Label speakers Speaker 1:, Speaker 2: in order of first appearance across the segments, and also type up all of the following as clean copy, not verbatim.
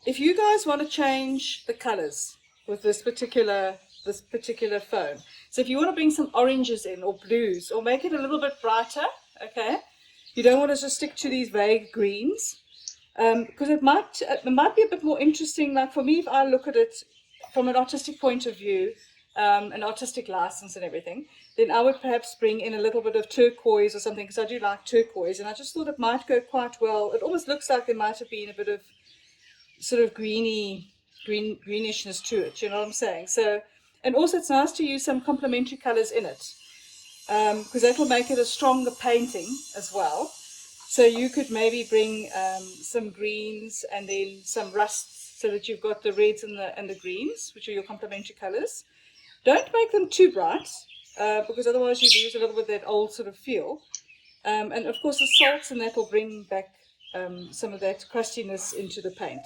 Speaker 1: if you guys want to change the colors with this particular phone, so if you want to bring some oranges in or blues or make it a little bit brighter, okay, you don't want to just stick to these vague greens, because it might be a bit more interesting. Like for me, if I look at it from an artistic point of view, an artistic license and everything, then I would perhaps bring in a little bit of turquoise or something, because I do like turquoise, and I just thought it might go quite well. It almost looks like there might have been a bit of sort of greenishness to it, you know what I'm saying? So, and also it's nice to use some complementary colors in it, because that will make it a stronger painting as well. So you could maybe bring some greens and then some rusts, so that you've got the reds and the greens, which are your complementary colors. Don't make them too bright, because otherwise you lose a little bit of that old sort of feel. And of course the salts and that will bring back some of that crustiness into the paint.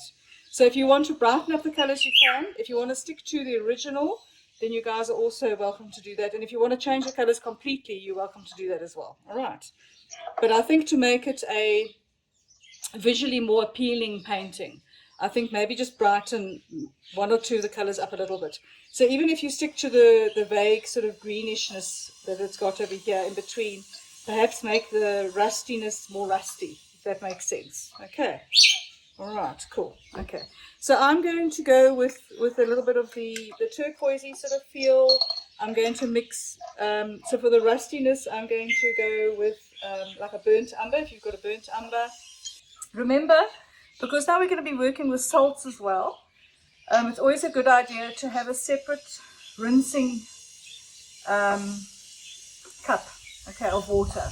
Speaker 1: So if you want to brighten up the colors, you can. If you want to stick to the original, then you guys are also welcome to do that. And if you want to change the colors completely, you're welcome to do that as well. All right. But I think to make it a visually more appealing painting, I think maybe just brighten one or two of the colors up a little bit. So even if you stick to the vague sort of greenishness that it's got over here in between, perhaps make the rustiness more rusty, if that makes sense. Okay. All right, cool. Okay. So I'm going to go with a little bit of the turquoisey sort of feel. I'm going to mix, so for the rustiness, I'm going to go with like a burnt umber, if you've got a burnt umber. Remember, because now we're going to be working with salts as well, it's always a good idea to have a separate rinsing cup, okay, of water,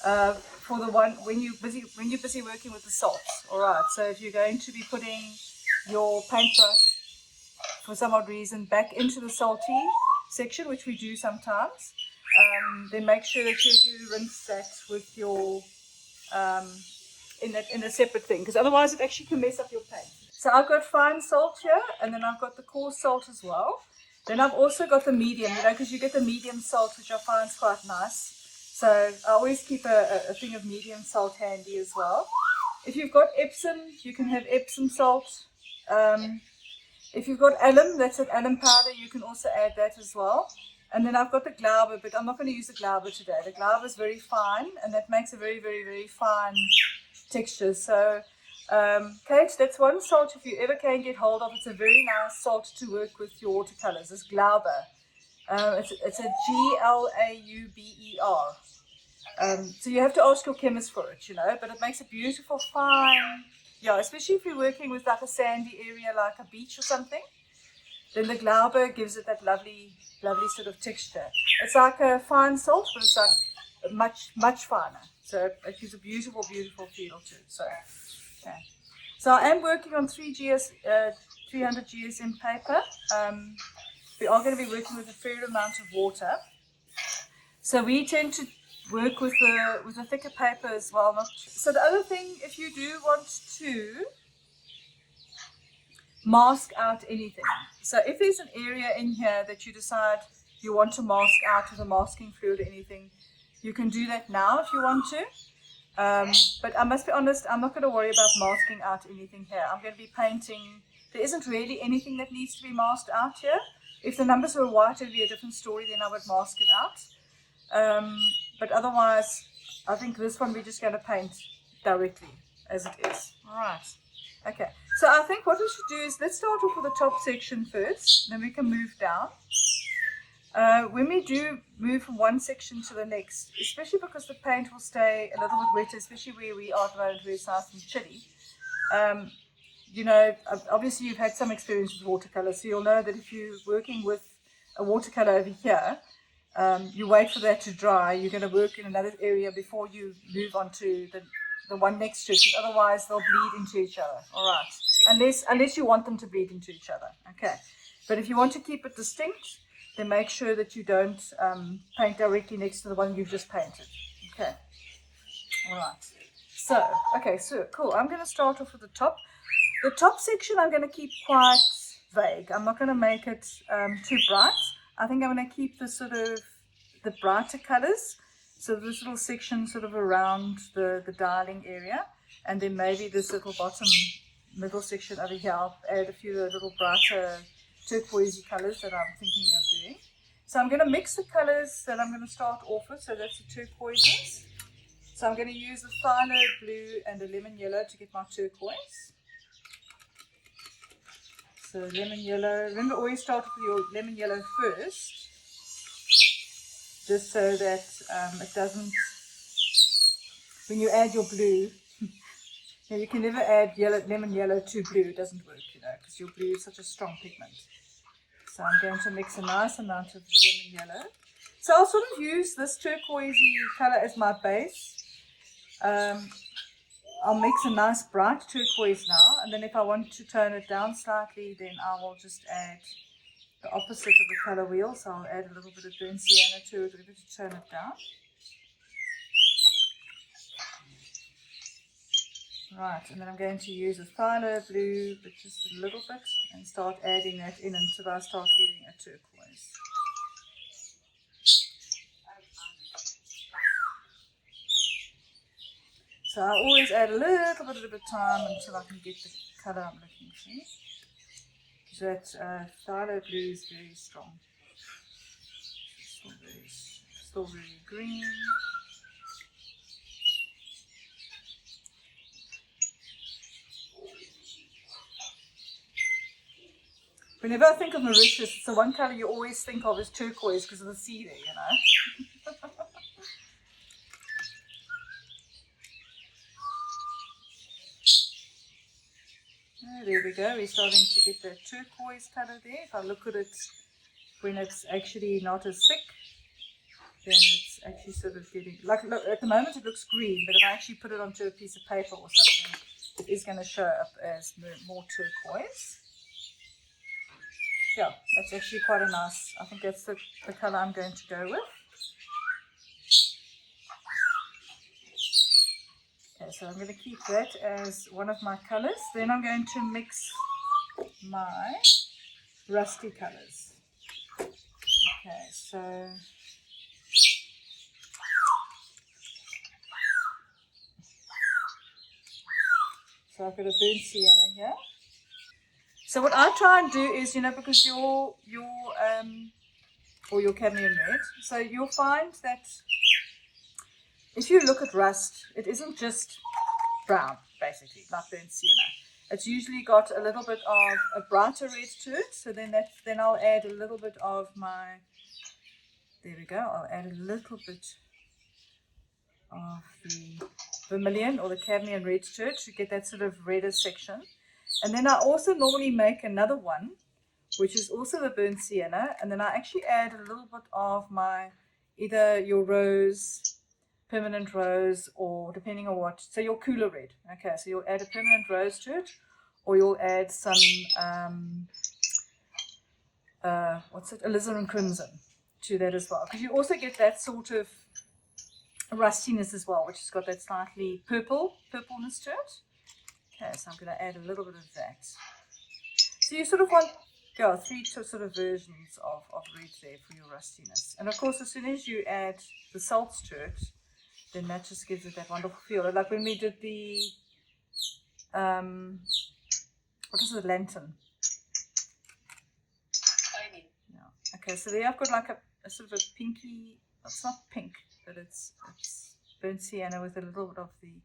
Speaker 1: for the one when you're busy working with the salts. All right. So if you're going to be putting your paintbrush for some odd reason back into the salty section, which we do sometimes, then make sure that you do rinse that with your in a separate thing, because otherwise it actually can mess up your paint. So I've got fine salt here, and then I've got the coarse salt as well. Then I've also got the medium, you know, because you get the medium salt, which I find is quite nice. So I always keep a thing of medium salt handy as well. If you've got Epsom, you can have Epsom salt. If you've got alum, that's an alum powder, you can also add that as well. And then I've got the glauber, but I'm not going to use the glauber today. The glauber is very fine, and that makes a very, very, very fine texture. So, Kate, that's one salt if you ever can get hold of. It's a very nice salt to work with your watercolors. It's glauber. It's a Glauber. So you have to ask your chemist for it, you know, but it makes a beautiful fine, yeah, especially if you're working with like a sandy area like a beach or something, then the glauber gives it that lovely sort of texture. It's like a fine salt, but it's like much finer. So it gives a beautiful feel to it. So, okay. So I am working on 300 GSM paper. We are going to be working with a fair amount of water. So we tend to work with a thicker paper as well. So the other thing, if you do want to mask out anything, so if there's an area in here that you decide you want to mask out with a masking fluid or anything, you can do that now if you want to. But I must be honest, I'm not going to worry about masking out anything here. I'm going to be painting. There isn't really anything that needs to be masked out here. If the numbers were white, it would be a different story, then I would mask it out. But otherwise, I think this one we're just going to paint directly as it is. All right. Okay. So I think what we should do is let's start off with the top section first, then we can move down. When we do move from one section to the next, especially because the paint will stay a little bit wetter, especially where we are at the moment where it's nice and chilly, you know, obviously you've had some experience with watercolor, so you'll know that if you're working with a watercolor over here, you wait for that to dry, you're going to work in another area before you move on to the one next to it, because otherwise they'll bleed into each other. All right, unless you want them to bleed into each other. Okay, but if you want to keep it distinct, then make sure that you don't paint directly next to the one you've just painted. Okay, all right. So, okay, so cool. I'm going to start off with the top. The top section I'm going to keep quite vague. I'm not going to make it too bright. I think I'm going to keep the brighter colors. So this little section sort of around the dialing area, and then maybe this little bottom middle section over here, I'll add a few little brighter turquoisey colors that I'm thinking of doing. So I'm going to mix the colors that I'm going to start off with. So that's the turquoises. So I'm going to use the phthalo blue and the lemon yellow to get my turquoise. So lemon yellow, remember always start with your lemon yellow first, just so that it doesn't, when you add your blue, you can never add lemon yellow to blue, it doesn't work, because your blue is such a strong pigment. So I'm going to mix a nice amount of lemon yellow. So I'll sort of use this turquoisey color as my base. I'll mix a nice bright turquoise now, and then if I want to tone it down slightly, then I will just add the opposite of the color wheel. So I'll add a little bit of burnt sienna to it to tone it down. Right, and then I'm going to use a phthalo blue, but just a little bit, and start adding that in until I start getting a turquoise. So I always add a little bit at a time until I can get the colour I'm looking for. Because that phthalo blue is very strong. Still very green. Whenever I think of Mauritius, it's the one colour you always think of as turquoise because of the sea there, There we go, we're starting to get that turquoise colour there. If I look at it when it's actually not as thick, then it's actually sort of getting, like look, at the moment it looks green, but if I actually put it onto a piece of paper or something, it is going to show up as more turquoise. Yeah, that's actually quite a nice, I think that's the colour I'm going to go with. Okay, so I'm going to keep that as one of my colours. Then I'm going to mix my rusty colours. Okay, so I've got a burnt sienna here. So what I try and do is, because or your cadmium red, so you'll find that if you look at rust, it isn't just brown, basically, like burnt sienna. It's usually got a little bit of a brighter red to it. So then I'll add a little bit of my, there we go, I'll add a little bit of the vermilion or the cadmium red to it to get that sort of redder section. And then I also normally make another one, which is also the burnt sienna, and then I actually add a little bit of my, either your rose, permanent rose, or depending on what, so your cooler red. Okay, so you'll add a permanent rose to it, or you'll add some, alizarin crimson to that as well, because you also get that sort of rustiness as well, which has got that slightly purpleness to it. Okay, so I'm going to add a little bit of that. So you sort of want, three sort of versions of red there for your rustiness. And of course, as soon as you add the salts to it, then that just gives it that wonderful feel. Like when we did the, what is it, lantern? Yeah. Okay, so there I've got like a sort of a pinky, it's not pink, but it's burnt sienna with a little bit of the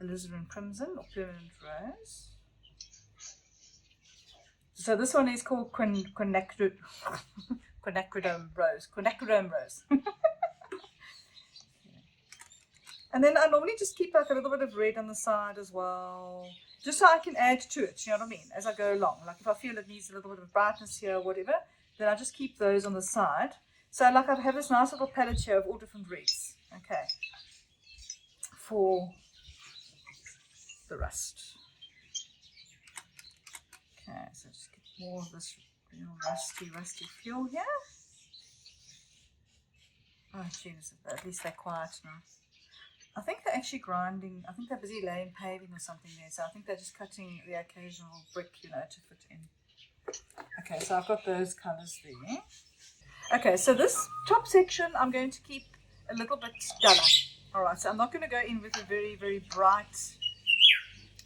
Speaker 1: alizarin crimson or permanent rose. So this one is called quinacridone rose. And then I normally just keep like a little bit of red on the side as well, just so I can add to it, you know what I mean, as I go along. Like if I feel it needs a little bit of brightness here or whatever, then I just keep those on the side. So like I have this nice little palette here of all different reds, okay, for the rust. Okay, so just get more of this real rusty feel here. Oh, jeez, at least they're quiet now. I think they're actually grinding. I think they're busy laying paving or something there. So I think they're just cutting the occasional brick, to fit in. Okay, so I've got those colours there. Okay, so this top section I'm going to keep a little bit duller. All right, so I'm not going to go in with a very, very bright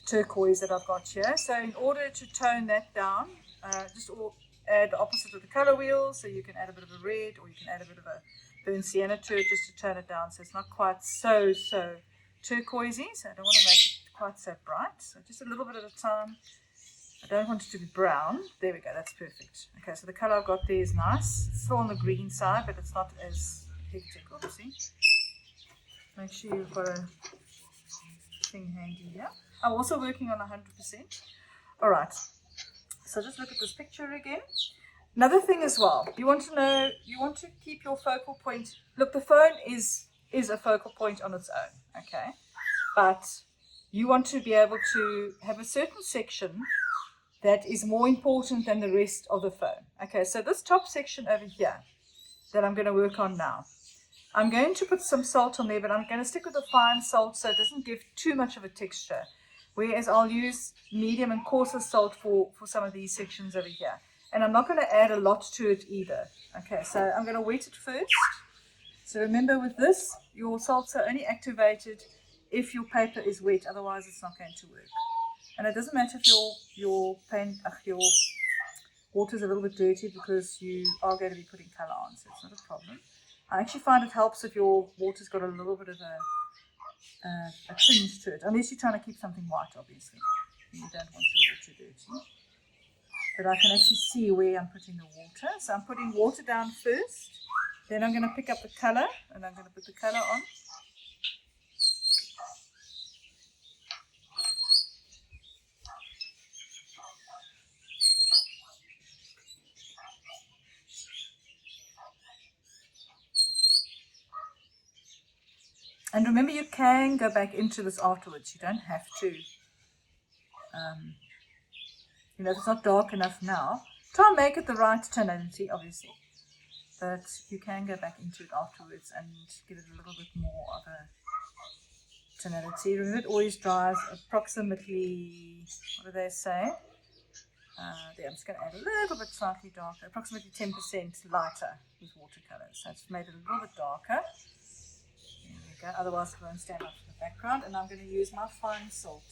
Speaker 1: turquoise that I've got here. So in order to tone that down, just add the opposite of the color wheel. So you can add a bit of a red, or you can add a bit of a burnt sienna to it, just to tone it down so it's not quite so turquoisey. So I don't want to make it quite so bright. So just a little bit at a time. I don't want it to be brown. There we go, that's perfect. Okay, so the color I've got there is nice. It's still on the green side, but it's not as hectic, obviously. Make sure you've got a thing handy here. I'm also working on 100%. All right, so just look at this picture again. Another thing as well, you want to keep your focal point. Look, the phone is a focal point on its own, okay? But you want to be able to have a certain section that is more important than the rest of the phone. Okay, so this top section over here that I'm going to work on now, I'm going to put some salt on there, but I'm going to stick with the fine salt so it doesn't give too much of a texture. Whereas I'll use medium and coarser salt for some of these sections over here. And I'm not going to add a lot to it either. Okay, so I'm going to wet it first. So remember, with this, your salts are only activated if your paper is wet, otherwise it's not going to work. And it doesn't matter if your water is a little bit dirty, because you are going to be putting color on, so it's not a problem. I actually find it helps if your water's got a little bit of a tinge to it, unless you're trying to keep something white, obviously. You don't want your water dirty. But I can actually see where I'm putting the water. So I'm putting water down first, then I'm going to pick up the color, and I'm going to put the color on. And remember, you can go back into this afterwards. You don't have to, if it's not dark enough now, try and make it the right tonality, obviously. But you can go back into it afterwards and give it a little bit more of a tonality. Remember, it always dries approximately, what do they say? There, I'm just going to add a little bit slightly darker, approximately 10% lighter with watercolor. So it's made it a little bit darker. There we go, otherwise it won't stand out in the background. And I'm going to use my fine salt.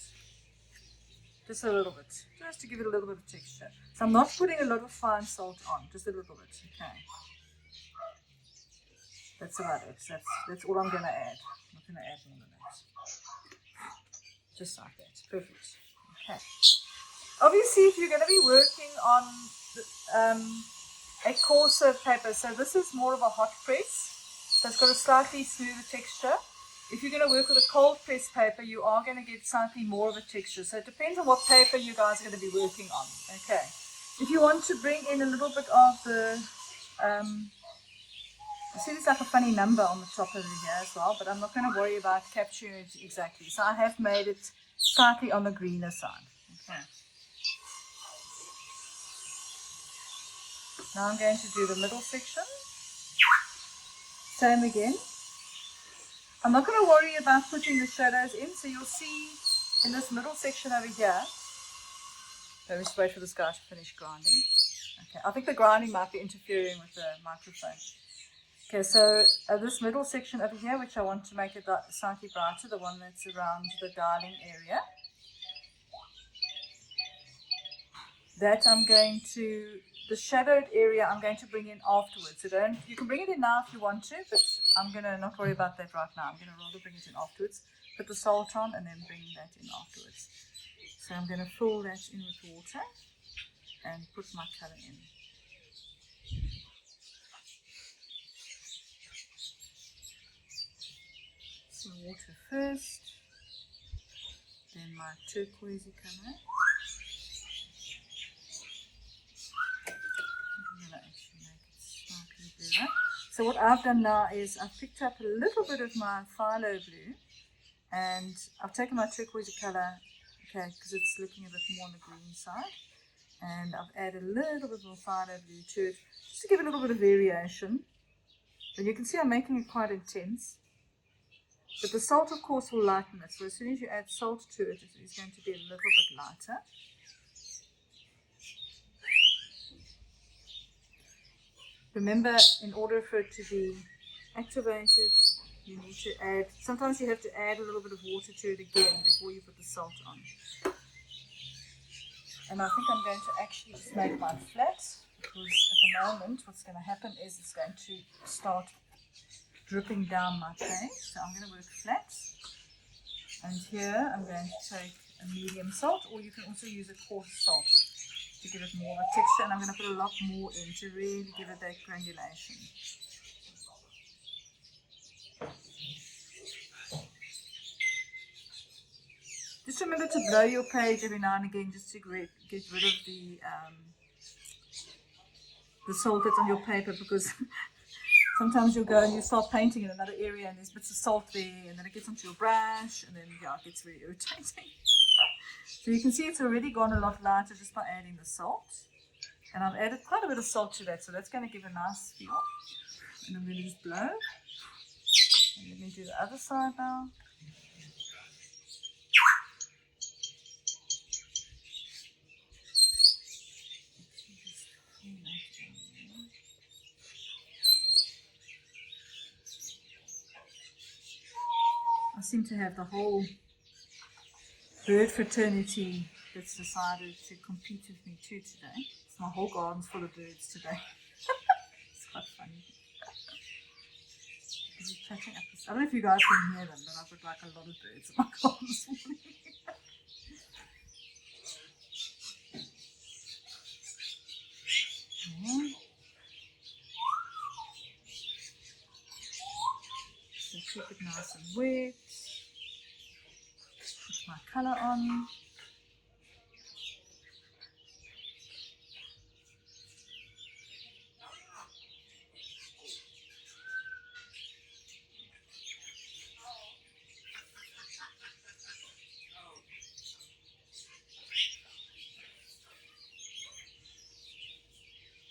Speaker 1: Just a little bit, just to give it a little bit of texture. So I'm not putting a lot of fine salt on, just a little bit, okay. That's about it, that's all I'm going to add. I'm not going to add more than that. Just like that, perfect, okay. Obviously, if you're going to be working on a coarser paper, so this is more of a hot press, so it's got a slightly smoother texture. If you're going to work with a cold press paper, you are going to get slightly more of a texture. So it depends on what paper you guys are going to be working on. Okay. If you want to bring in a little bit of the, I see there's like a funny number on the top over here as well, but I'm not going to worry about capturing it exactly. So I have made it slightly on the greener side. Okay. Now I'm going to do the middle section. Same again. I'm not going to worry about putting the shadows in, so you'll see in this middle section over here. Let me just wait for this guy to finish grinding. Okay, I think the grinding might be interfering with the microphone. Okay, so this middle section over here, which I want to make it slightly brighter, the one that's around the dialing area. That I'm going to, the shadowed area I'm going to bring in afterwards. So you can bring it in now if you want to, but I'm going to not worry about that right now. I'm going to rather bring it in afterwards. Put the salt on and then bring that in afterwards. So I'm going to fill that in with water and put my color in. Some water first, then my turquoisey color. So what I've done now is I've picked up a little bit of my phthalo blue, and I've taken my turquoise color, okay, because it's looking a bit more on the green side, and I've added a little bit more phthalo blue to it, just to give it a little bit of variation. And you can see I'm making it quite intense, but the salt of course will lighten it, so as soon as you add salt to it, it's going to be a little bit lighter. Remember, in order for it to be activated, you need to add, sometimes you have to add a little bit of water to it again before you put the salt on. And I think I'm going to actually just make mine flat, because at the moment what's going to happen is it's going to start dripping down my paste. So I'm going to work flat. And here I'm going to take a medium salt, or you can also use a coarse salt to give it more of a texture. And I'm going to put a lot more in to really give it that granulation. Just remember to blow your page every now and again, just to get rid of the salt that's on your paper, because sometimes you'll go and you start painting in another area and there's bits of salt there, and then it gets onto your brush, and then yeah, it gets very irritating. So you can see it's already gone a lot lighter just by adding the salt. And I've added quite a bit of salt to that, so that's going to give a nice feel. And I'm going to just blow. And let me do the other side now. I seem to have the whole bird fraternity that's decided to compete with me too today. It's my whole garden's full of birds today. It's quite funny. Chatting up this. I don't know if you guys can hear them, but I've got like a lot of birds in my garden this morning. Okay. So keep it nice and wet. Put my colour on.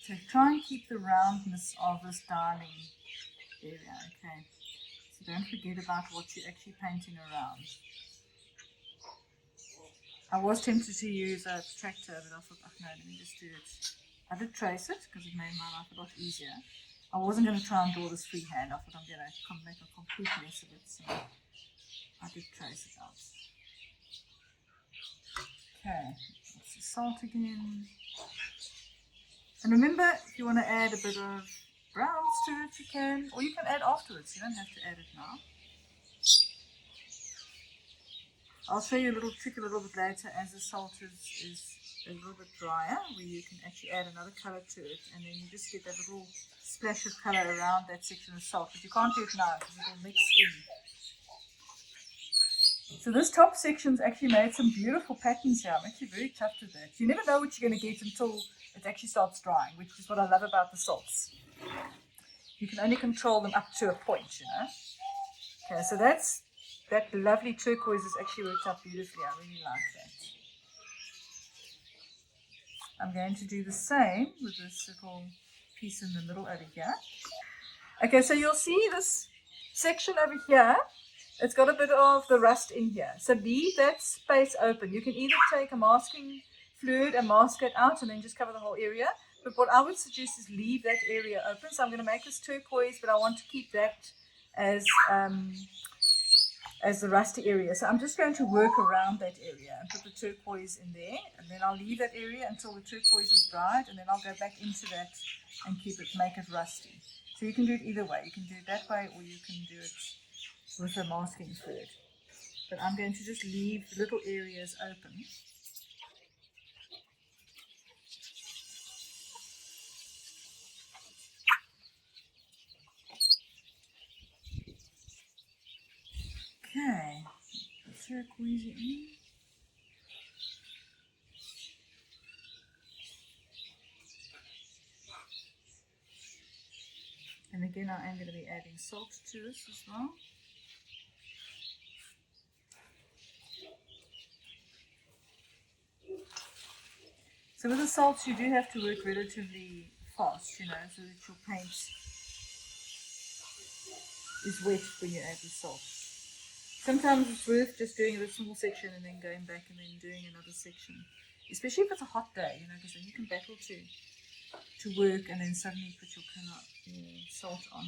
Speaker 1: So try and keep the roundness of this dialing area, okay? So don't forget about what you're actually painting around. I was tempted to use a protractor, but I thought, oh no, let me just do it. I did trace it because it made my life a lot easier. I wasn't going to try and draw this freehand. I thought I'm going to make a complete mess of it, so I did trace it out. Okay, that's the salt again. And remember, if you want to add a bit of browns to it, you can, or you can add afterwards. You don't have to add it now. I'll show you a little trick a little bit later as the salt is a little bit drier, where you can actually add another colour to it, and then you just get that little splash of colour around that section of salt. But you can't do it now because it will mix in. So this top section's actually made some beautiful patterns here. I'm actually very chuffed with that. You never know what you're going to get until it actually starts drying, which is what I love about the salts. You can only control them up to a point, you know. Okay, so that lovely turquoise has actually worked out beautifully. I really like that. I'm going to do the same with this little piece in the middle over here. Okay, so you'll see this section over here. It's got a bit of the rust in here. So leave that space open. You can either take a masking fluid and mask it out and then just cover the whole area. But what I would suggest is leave that area open. So I'm going to make this turquoise, but I want to keep that as the rusty area. So I'm just going to work around that area and put the turquoise in there, and then I'll leave that area until the turquoise is dried, and then I'll go back into that and make it rusty. So you can do it either way. You can do it that way, or you can do it with a masking fluid. But I'm going to just leave little areas open. Okay, turquoise in. And again, I am going to be adding salt to this as well. So with the salts, you do have to work relatively fast, you know, so that your paint is wet when you add the salt. Sometimes it's worth just doing a small section and then going back and then doing another section, especially if it's a hot day, you know, because then you can battle to work and then suddenly put your salt on.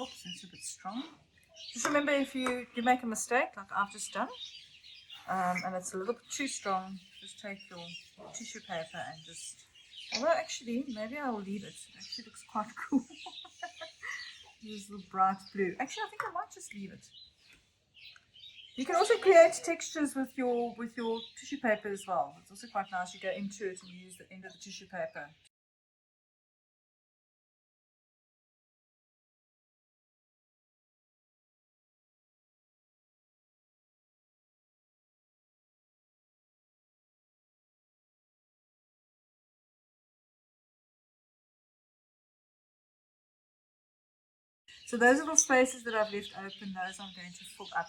Speaker 1: Oops, that's a bit strong. Just remember, if you make a mistake, like I've just done, and it's a little bit too strong, just take your tissue paper and just, although actually, maybe I will leave it. It actually looks quite cool. Use the bright blue. Actually, I think I might just leave it. You can also create textures with your tissue paper as well. It's also quite nice. You go into it and use the end of the tissue paper. So those little spaces that I've left open, those I'm going to fill up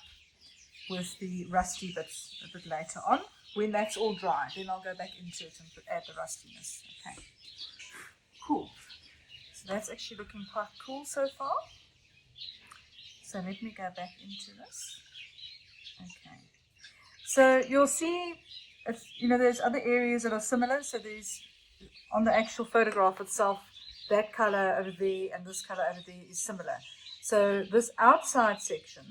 Speaker 1: with the rusty bits a bit later on. When that's all dry, then I'll go back into it and add the rustiness. Okay, cool. So that's actually looking quite cool so far. So let me go back into this. Okay. So you'll see, there's other areas that are similar. So there's, on the actual photograph itself, that color over there and this color over there is similar. So this outside section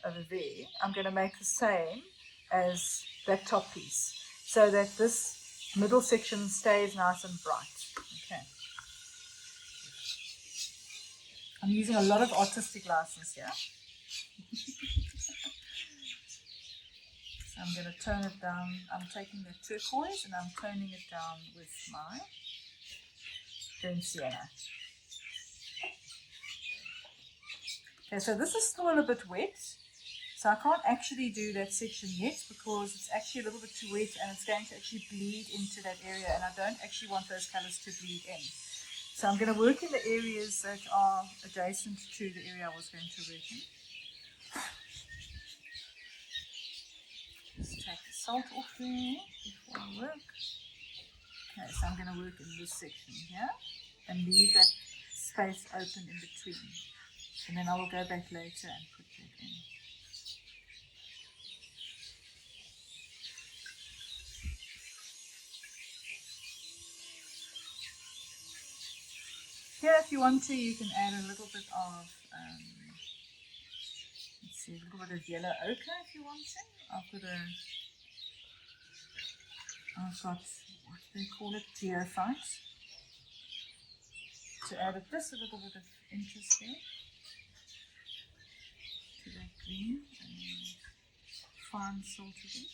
Speaker 1: over there, I'm going to make the same as that top piece, so that this middle section stays nice and bright. Okay. I'm using a lot of artistic license here. So I'm going to tone it down. I'm taking the turquoise and I'm toning it down with my burnt sienna. Okay, so this is still a little bit wet. So I can't actually do that section yet because it's actually a little bit too wet and it's going to actually bleed into that area, and I don't actually want those colors to bleed in. So I'm going to work in the areas that are adjacent to the area I was going to work in. Just take the salt off there before I work. Okay, so I'm going to work in this section here and leave that space open in between. And then I will go back later and put that in. Here, if you want to, you can add a little bit of, let's see, a little bit of yellow ochre if you want to. I've got, what do they call it, geophyte. To add just a little bit of interest there to that green, and fine salt again.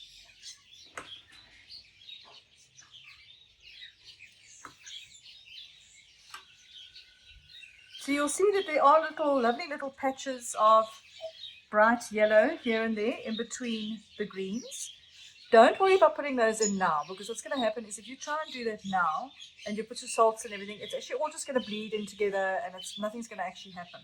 Speaker 1: So you'll see that there are lovely little patches of bright yellow here and there in between the greens. Don't worry about putting those in now, because what's going to happen is if you try and do that now and you put your salts and everything, it's actually all just going to bleed in together and nothing's going to actually happen.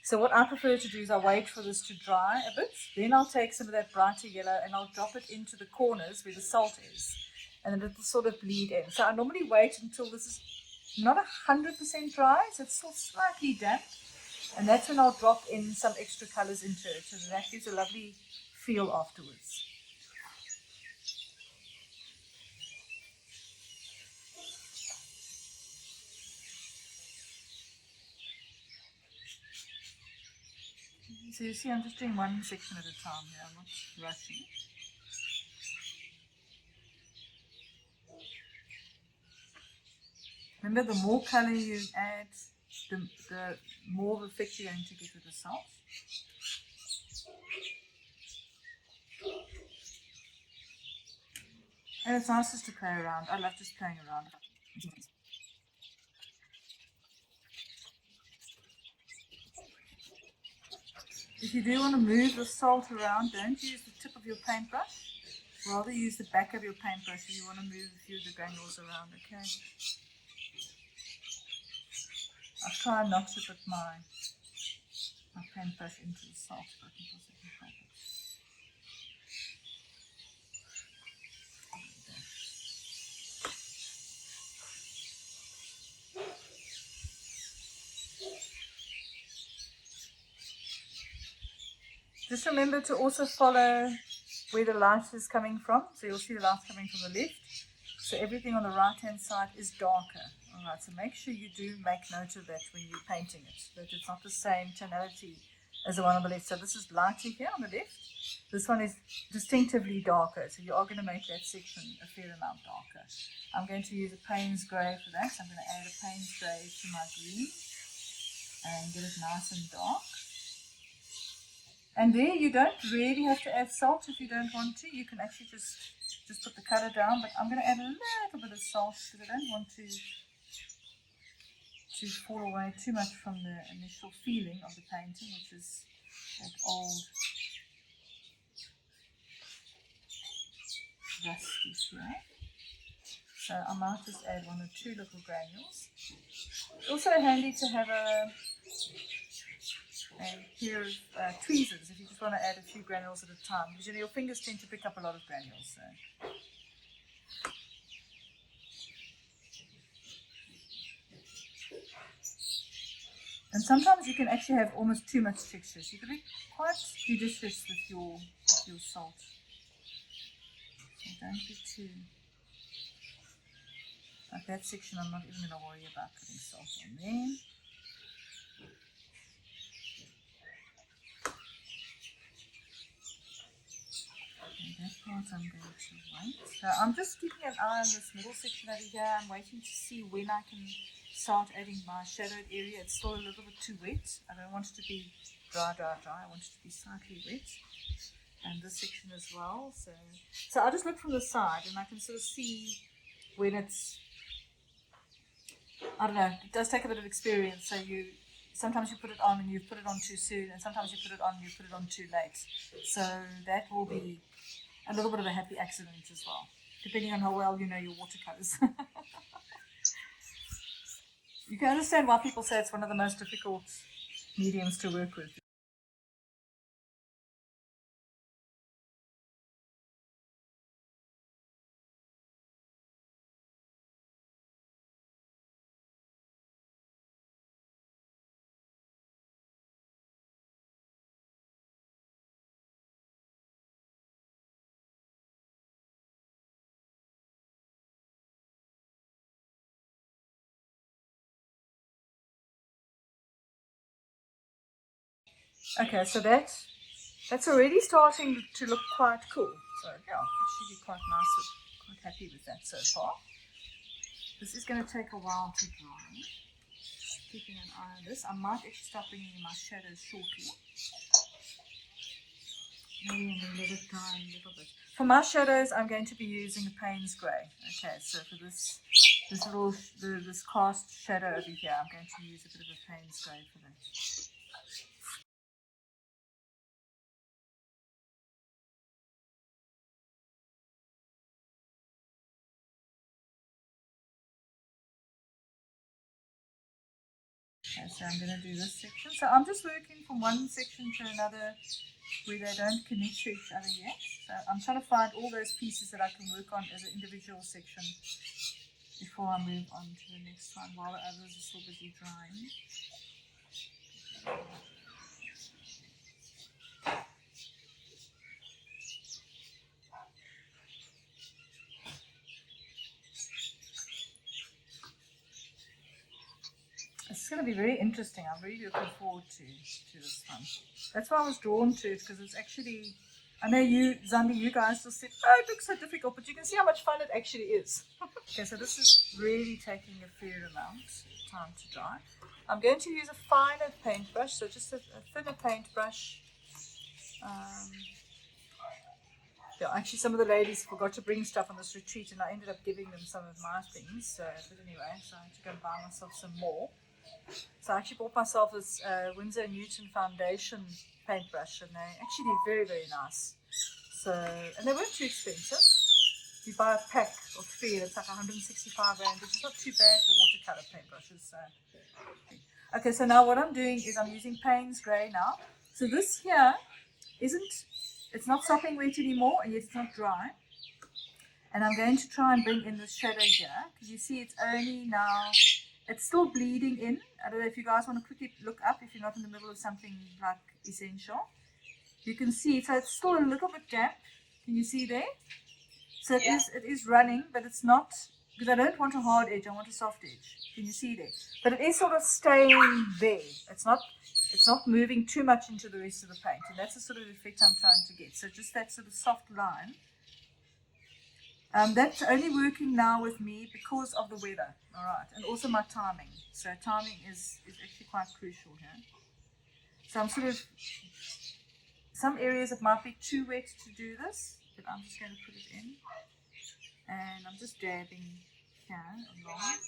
Speaker 1: So what I prefer to do is I wait for this to dry a bit, then I'll take some of that brighter yellow and I'll drop it into the corners where the salt is, and then it'll sort of bleed in. So I normally wait until this is not 100% dry, so it's still slightly damp, and that's when I'll drop in some extra colors into it, so that gives a lovely feel afterwards. So you see, I'm just doing one section at a time here, I'm not rushing. Remember, the more color you add, the more of effect you're going to get with the salt. And it's nice just to play around. I love just playing around. If you do want to move the salt around, don't use the tip of your paintbrush. Rather use the back of your paintbrush if you want to move a few of the granules around, okay? I try not to put my paintbrush into the salt, but I can possibly help it. Just remember to also follow where the light is coming from. So you'll see the light coming from the left. So everything on the right hand side is darker. Alright, so make sure you do make note of that when you're painting it, that it's not the same tonality as the one on the left. So this is lighter here on the left. This one is distinctively darker, so you are going to make that section a fair amount darker. I'm going to use a Payne's Grey for that. So I'm going to add a Payne's Grey to my green and get it nice and dark. And there you don't really have to add salt if you don't want to. You can actually just put the colour down, but I'm going to add a little bit of salt because I don't want to fall away too much from the initial feeling of the painting, which is that old rusty here. So I might just add 1 or 2 little granules. It's also handy to have a pair of tweezers if you just want to add a few granules at a time, because your fingers tend to pick up a lot of granules. So. And sometimes you can actually have almost too much texture, so you can be quite judicious with your salt. So don't be too... Like that section, I'm not even going to worry about putting salt on there. And that part I'm going to wait. So I'm just keeping an eye on this middle section over here. I'm waiting to see when I can start adding my shadowed area. It's still a little bit too wet. I don't want it to be dry. I want it to be slightly wet. And this section as well. So I'll just look from the side and I can sort of see when it's, I don't know, it does take a bit of experience. So sometimes you put it on and you put it on too soon, and sometimes you put it on and you put it on too late. So that will be a little bit of a happy accident as well, depending on how well you know your watercolors. You can understand why people say it's one of the most difficult mediums to work with. Okay, so that's already starting to look quite cool. So yeah, it should be quite nice. Quite happy with that so far. This is going to take a while to dry. Just keeping an eye on this. I might actually start bringing in my shadows shortly. Maybe I'm going to let it dry a little bit. For my shadows, I'm going to be using a Payne's Grey. Okay, so for this cast shadow over here, I'm going to use a bit of a Payne's Grey for that. Okay, so I'm going to do this section. So I'm just working from one section to another where they don't connect to each other yet. So I'm trying to find all those pieces that I can work on as an individual section before I move on to the next one, while the others are still busy drying. It's going to be very interesting. I'm really looking forward to this one. That's why I was drawn to it, because it's actually, I know you, Zandi, you guys just said, oh, it looks so difficult, but you can see how much fun it actually is. Okay, so this is really taking a fair amount of time to dry. I'm going to use a finer paintbrush, so just a thinner paintbrush. Yeah, actually some of the ladies forgot to bring stuff on this retreat, and I ended up giving them some of my things. So, but anyway, so I had to go and buy myself some more. So I actually bought myself this Winsor & Newton foundation paintbrush, and they're actually very, very nice. So, and they weren't too expensive. You buy a pack of 3, and it's like 165 rand, which is not too bad for watercolor paintbrushes. So. Okay, so now what I'm doing is I'm using Payne's Grey now. So this here it's not sopping wet anymore, and yet it's not dry. And I'm going to try and bring in this shadow here, because you see it's only now, it's still bleeding in. I don't know if you guys want to quickly look up if you're not in the middle of something like essential. You can see, so it's still a little bit damp. Can you see there? So it is running, but it's not because I don't want a hard edge, I want a soft edge. Can you see there? But it is sort of staying there. It's not moving too much into the rest of the paint, and that's the sort of effect I'm trying to get. So just that sort of soft line. That's only working now with me because of the weather, all right, and also my timing. So timing is actually quite crucial here. So I'm sort of, some areas it might be too wet to do this, but I'm just going to put it in, and I'm just dabbing here along.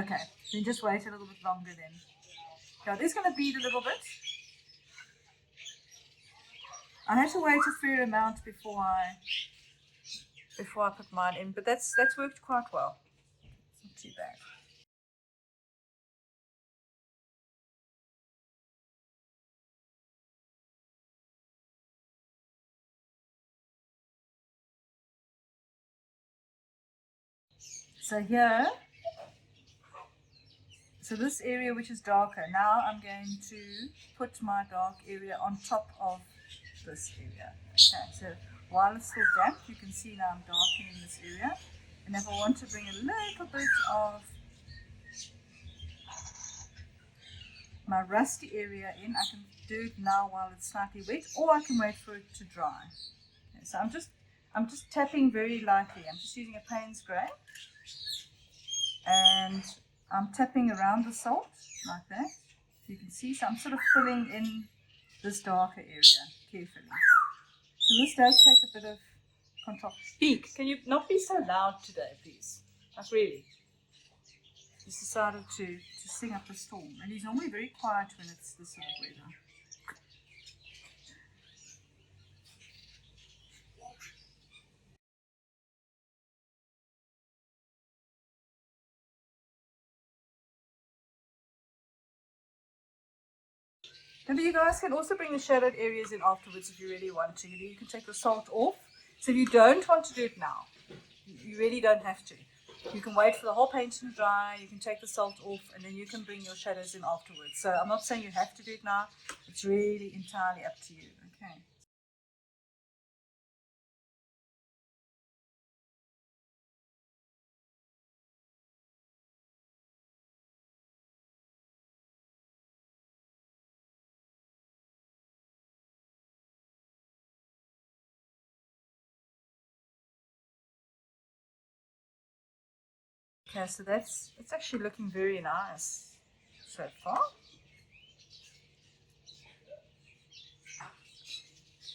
Speaker 1: Okay, then just wait a little bit longer then. Now this is going to bleed a little bit. I had to wait a fair amount before I put mine in, but that's worked quite well. It's not too bad. So here, so this area which is darker, now I'm going to put my dark area on top of this area. Okay, so while it's still damp, you can see now I'm darkening this area. And if I want to bring a little bit of my rusty area in, I can do it now while it's slightly wet, or I can wait for it to dry. Okay, so I'm just tapping very lightly. I'm just using a Payne's grey, and I'm tapping around the salt like that. You can see, so I'm sort of filling in this darker area carefully. So this does take a bit of control. Beak, can you not be so loud today, please? Like really. He's decided to sing up a storm, and he's normally very quiet when it's this sort of weather. But you guys can also bring the shadowed areas in afterwards if you really want to. You can take the salt off. So if you don't want to do it now, you really don't have to. You can wait for the whole paint to dry, you can take the salt off, and then you can bring your shadows in afterwards. So I'm not saying you have to do it now, it's really entirely up to you. Okay. Okay, so it's actually looking very nice so far.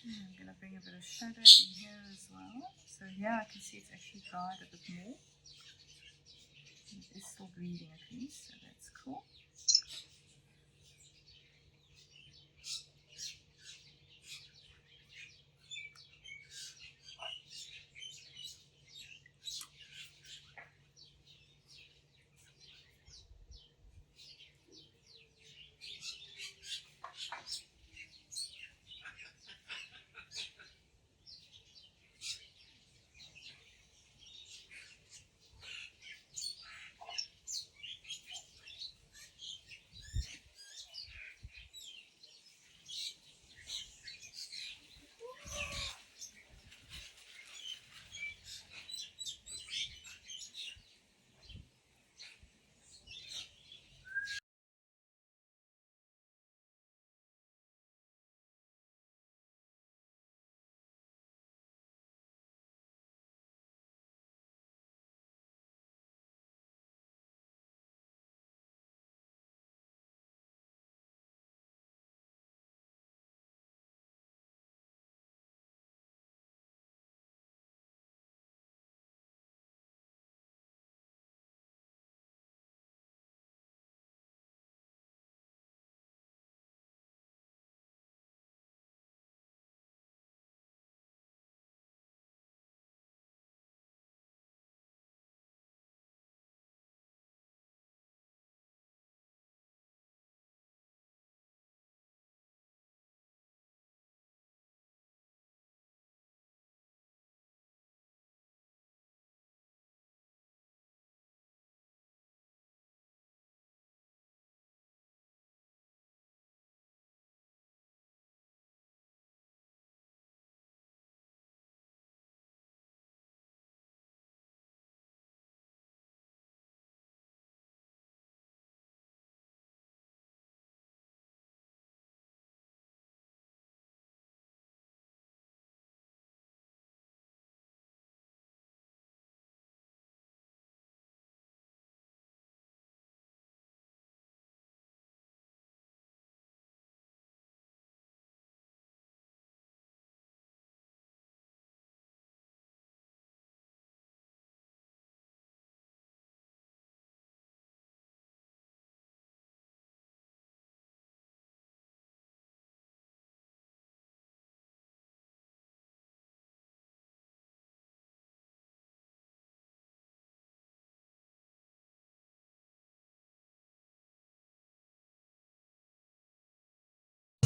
Speaker 1: I'm going to bring a bit of shadow in here as well. So here I can see it's actually dried a bit more. It is still bleeding at least, so that's cool.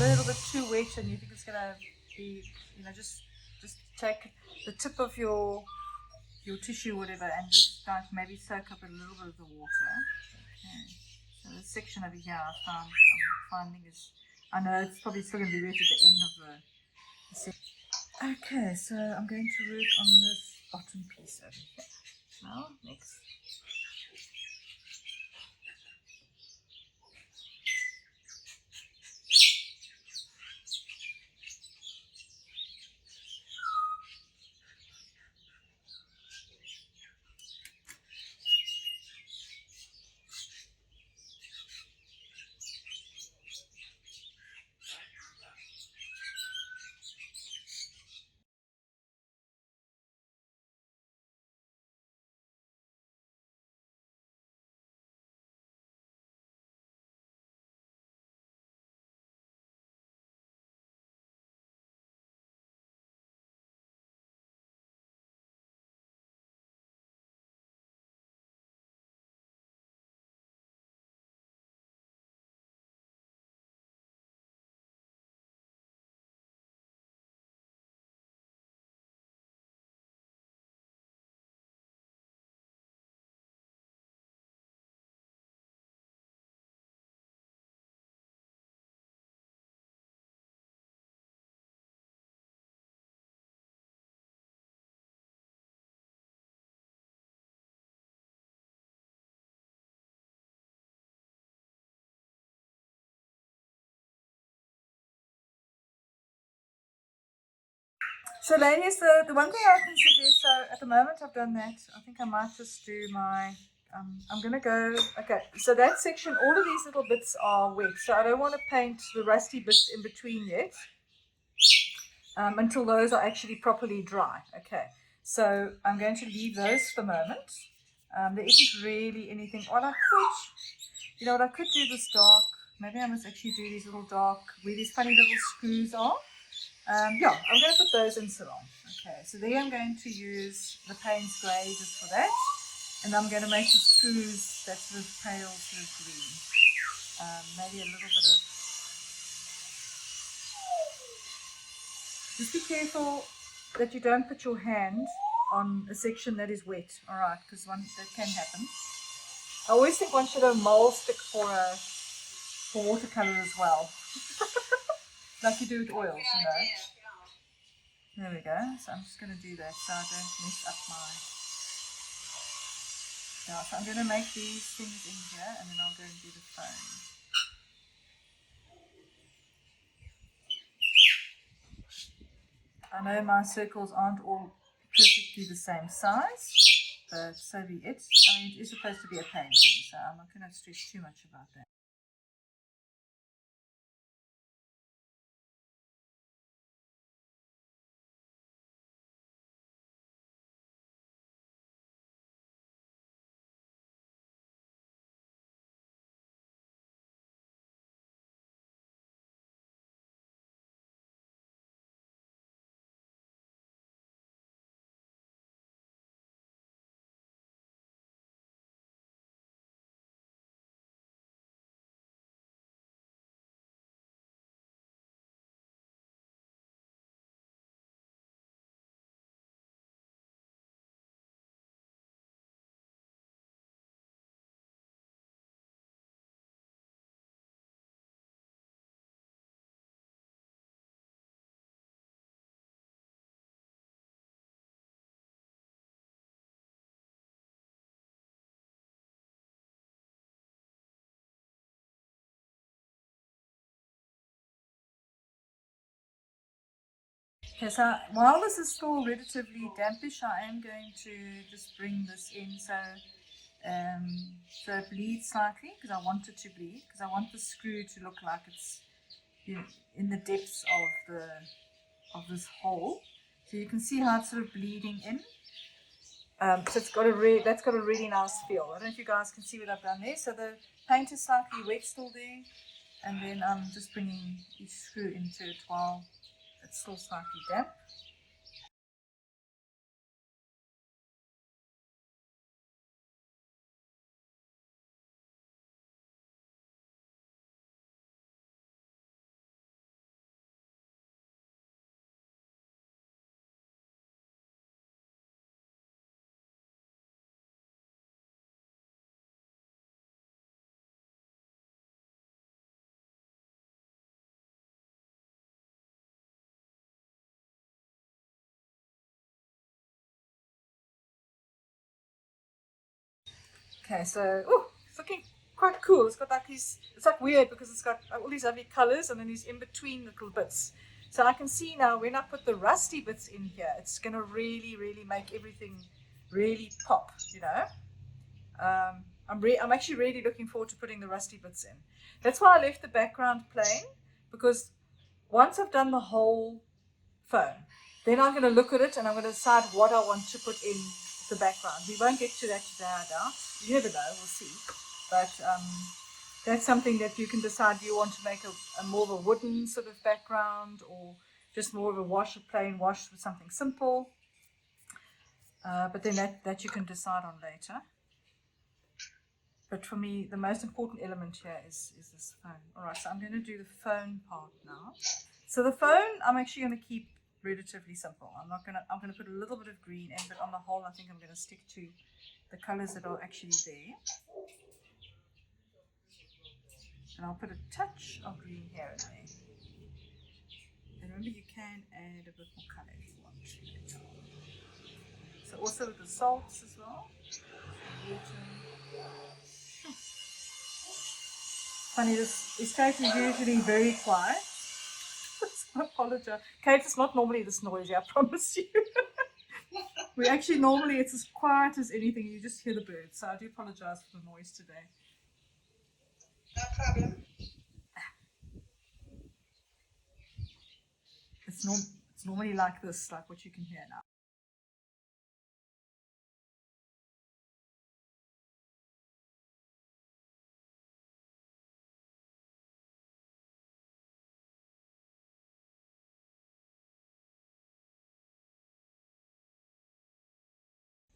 Speaker 1: a little bit too wet and you think it's going to be, just take the tip of your tissue, whatever, and just like maybe soak up a little bit of the water. Okay. So this section over here I'm finding is, I know it's probably still going to be wet at the end of the section. Okay, so I'm going to work on this bottom piece over here. Now, next. So ladies, the one thing I can suggest, so at the moment I've done that, I think I might just do my, I'm going to go, okay, so that section, all of these little bits are wet, so I don't want to paint the rusty bits in between yet, until those are actually properly dry. Okay, so I'm going to leave those for the moment. There isn't really anything, what I could, what I could do this dark, maybe I must actually do these little dark, where these funny little screws are. Yeah, I'm going to put those in salon. Okay, so there I'm going to use the Payne's Grey just for that. And I'm going to make the screws that sort of pale sort of green. Maybe a little bit of... Just be careful that you don't put your hand on a section that is wet, alright, because that can happen. I always think one should have a mole stick for watercolour as well. Like you do with oils, There we go. So I'm just going to do that so I don't mess up my... Yeah, so I'm going to make these things in here and then I'll go and do the phone. I know my circles aren't all perfectly the same size, but so be it. I mean, it is supposed to be a painting, so I'm not going to stress too much about that. Okay, so while this is still relatively dampish, I am going to just bring this in so it bleeds slightly, because I want it to bleed, because I want the screw to look like it's in the depths of this hole. So you can see how it's sort of bleeding in. So it's got that's got a really nice feel. I don't know if you guys can see what I've done there. So the paint is slightly wet still there, and then I'm just bringing each screw into it while it's still slightly damp. Okay, so it's looking quite cool. It's got like these, it's like weird because it's got all these lovely colors and then these in between little bits. So I can see now when I put the rusty bits in here, it's going to really, really make everything really pop, you know. I'm actually really looking forward to putting the rusty bits in. That's why I left the background plain, because once I've done the whole phone, then I'm going to look at it and I'm going to decide what I want to put in the background. We won't get to that today, I doubt. You never know, we'll see. But that's something that you can decide. Do you want to make a more of a wooden sort of background, or just more of a plain wash with something simple? But then that you can decide on later. But for me, the most important element here is this phone. All right, so I'm going to do the phone part now. So the phone, I'm actually going to keep relatively simple. I'm going to put a little bit of green in, but on the whole, I think I'm going to stick to the colors that are actually there. And I'll put a touch of green here and there. And remember, you can add a bit more color if you want later on. So also with the salts as well. Funny, this Kate is usually very quiet. I apologize. Kate is not normally this noisy, I promise you. We actually normally it's as quiet as anything. You just hear the birds. So I do apologize for the noise today.
Speaker 2: No problem.
Speaker 1: It's normally like this, like what you can hear now.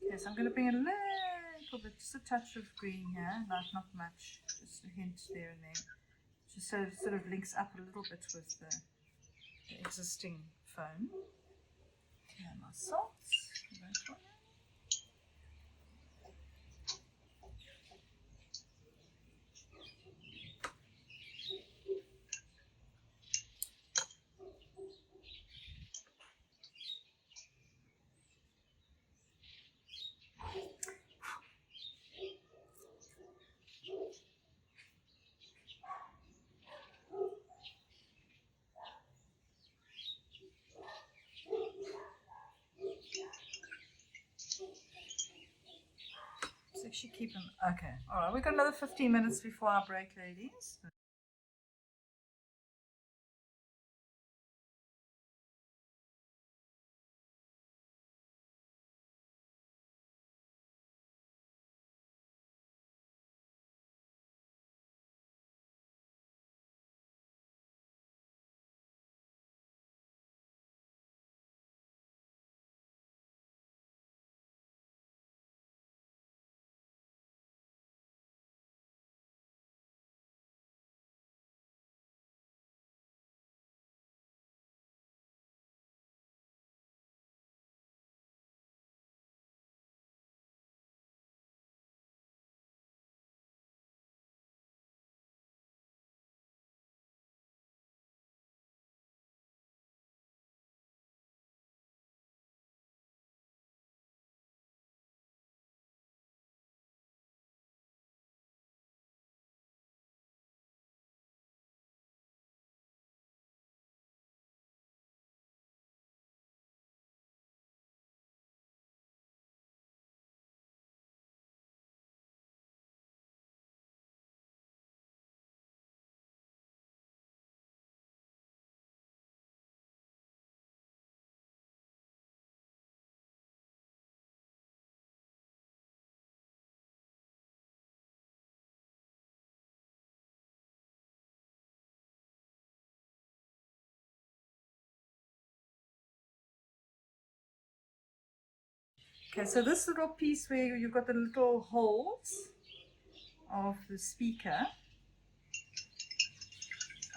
Speaker 1: Okay, so I'm going to bring a little bit, just a touch of green here, like not much, just a hint there and there, just so it sort of links up a little bit with the existing phone. Okay, my salts. Actually keep them. Okay, all right, we've got another 15 minutes before our break, ladies. Okay, so this little piece where you've got the little holes of the speaker,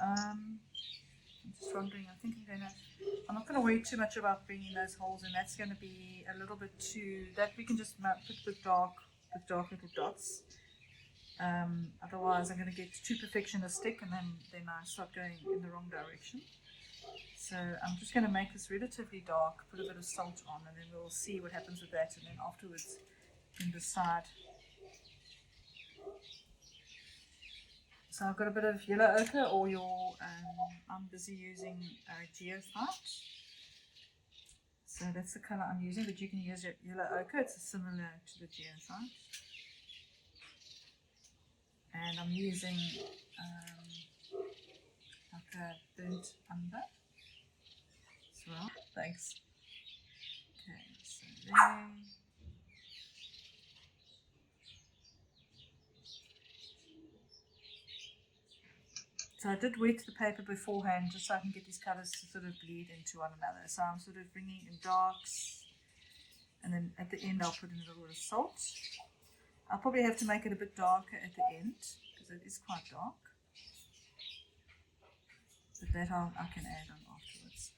Speaker 1: I'm just wondering, I'm not going to worry too much about bringing those holes in. That's going to be a little bit too, that we can just put the dark little dots. Otherwise I'm going to get too perfectionistic and then I start going in the wrong direction. So I'm just going to make this relatively dark, put a bit of salt on, and then we'll see what happens with that, and then afterwards you can decide So I've got a bit of yellow ochre, or your, I'm busy using geophite. So that's the colour I'm using, but you can use your yellow ochre, it's similar to the geophite. And I'm using like a burnt umber as well. Thanks. Okay, so there. So I did wet the paper beforehand just so I can get these colours to sort of bleed into one another. So I'm sort of bringing in darks, and then at the end I'll put in a little bit of salt. I'll probably have to make it a bit darker at the end because it is quite dark. But that I can add on afterwards.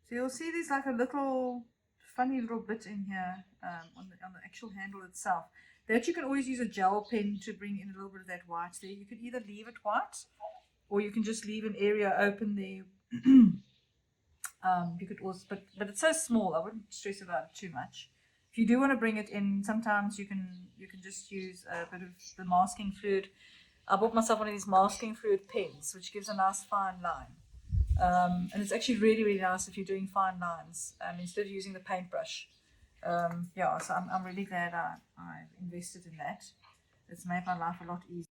Speaker 1: So you'll see there's like a little funny little bit in here on the actual handle itself. That you can always use a gel pen to bring in a little bit of that white there. You can either leave it white, or you can just leave an area open there. You could also, but it's so small, I wouldn't stress about it too much. If you do want to bring it in, sometimes you can just use a bit of the masking fluid. I bought myself one of these masking fluid pens, which gives a nice fine line. And it's actually really, really nice if you're doing fine lines instead of using the paintbrush. Yeah, so I'm really glad I invested in that. It's made my life a lot easier.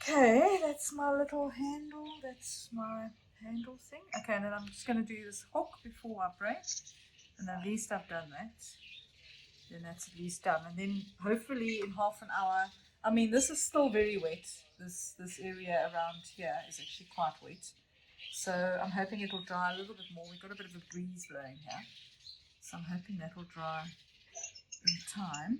Speaker 1: Okay, that's my little handle. That's my handle thing. Okay, and then I'm just going to do this hook before I break. And at least I've done that. Then that's at least done. And then hopefully in half an hour, I mean, this is still very wet. This area around here is actually quite wet. So I'm hoping it will dry a little bit more. We've got a bit of a breeze blowing here. So I'm hoping that will dry in time.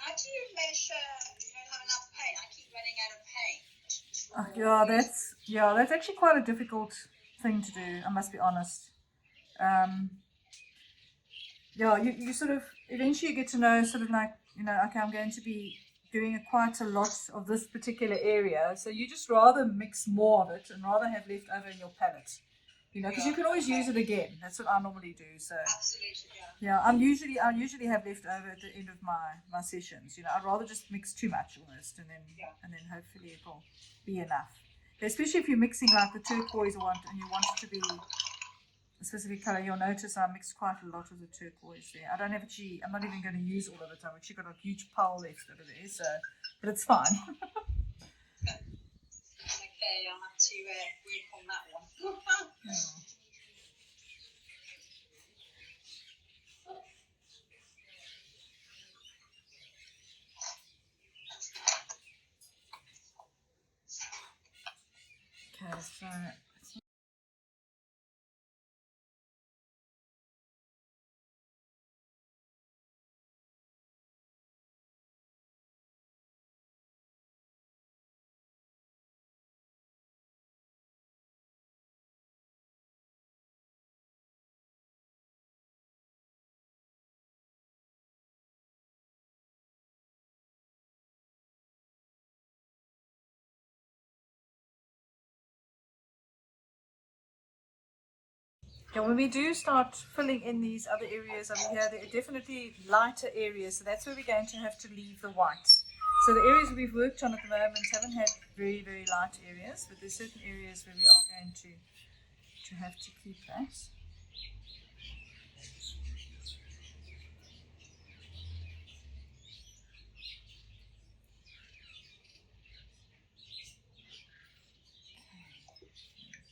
Speaker 2: How do you measure you don't have enough paint? I keep running out of paint.
Speaker 1: That's actually quite a difficult thing to do, I must be honest. You sort of eventually get to know sort of like, okay, I'm going to be doing quite a lot of this particular area, so you just rather mix more of it and rather have left over in your palette, because you can always use it again. That's what I normally do. So
Speaker 2: Absolutely, yeah.
Speaker 1: I usually have left over at the end of my sessions. I'd rather just mix too much almost, and then hopefully it will be enough. Especially if you're mixing like the turquoise and you want it to be a specific color. You'll notice I mixed quite a lot of the turquoise there. I'm not even going to use all of it. I've actually got a huge pile left over there, so, but it's fine.
Speaker 2: Okay, I'll have to work on that one.
Speaker 1: Okay, so Yeah, when we do start filling in these other areas over here, there are definitely lighter areas, so that's where we're going to have to leave the white. So the areas we've worked on at the moment haven't had very, very light areas, but there's certain areas where we are going to have to keep that.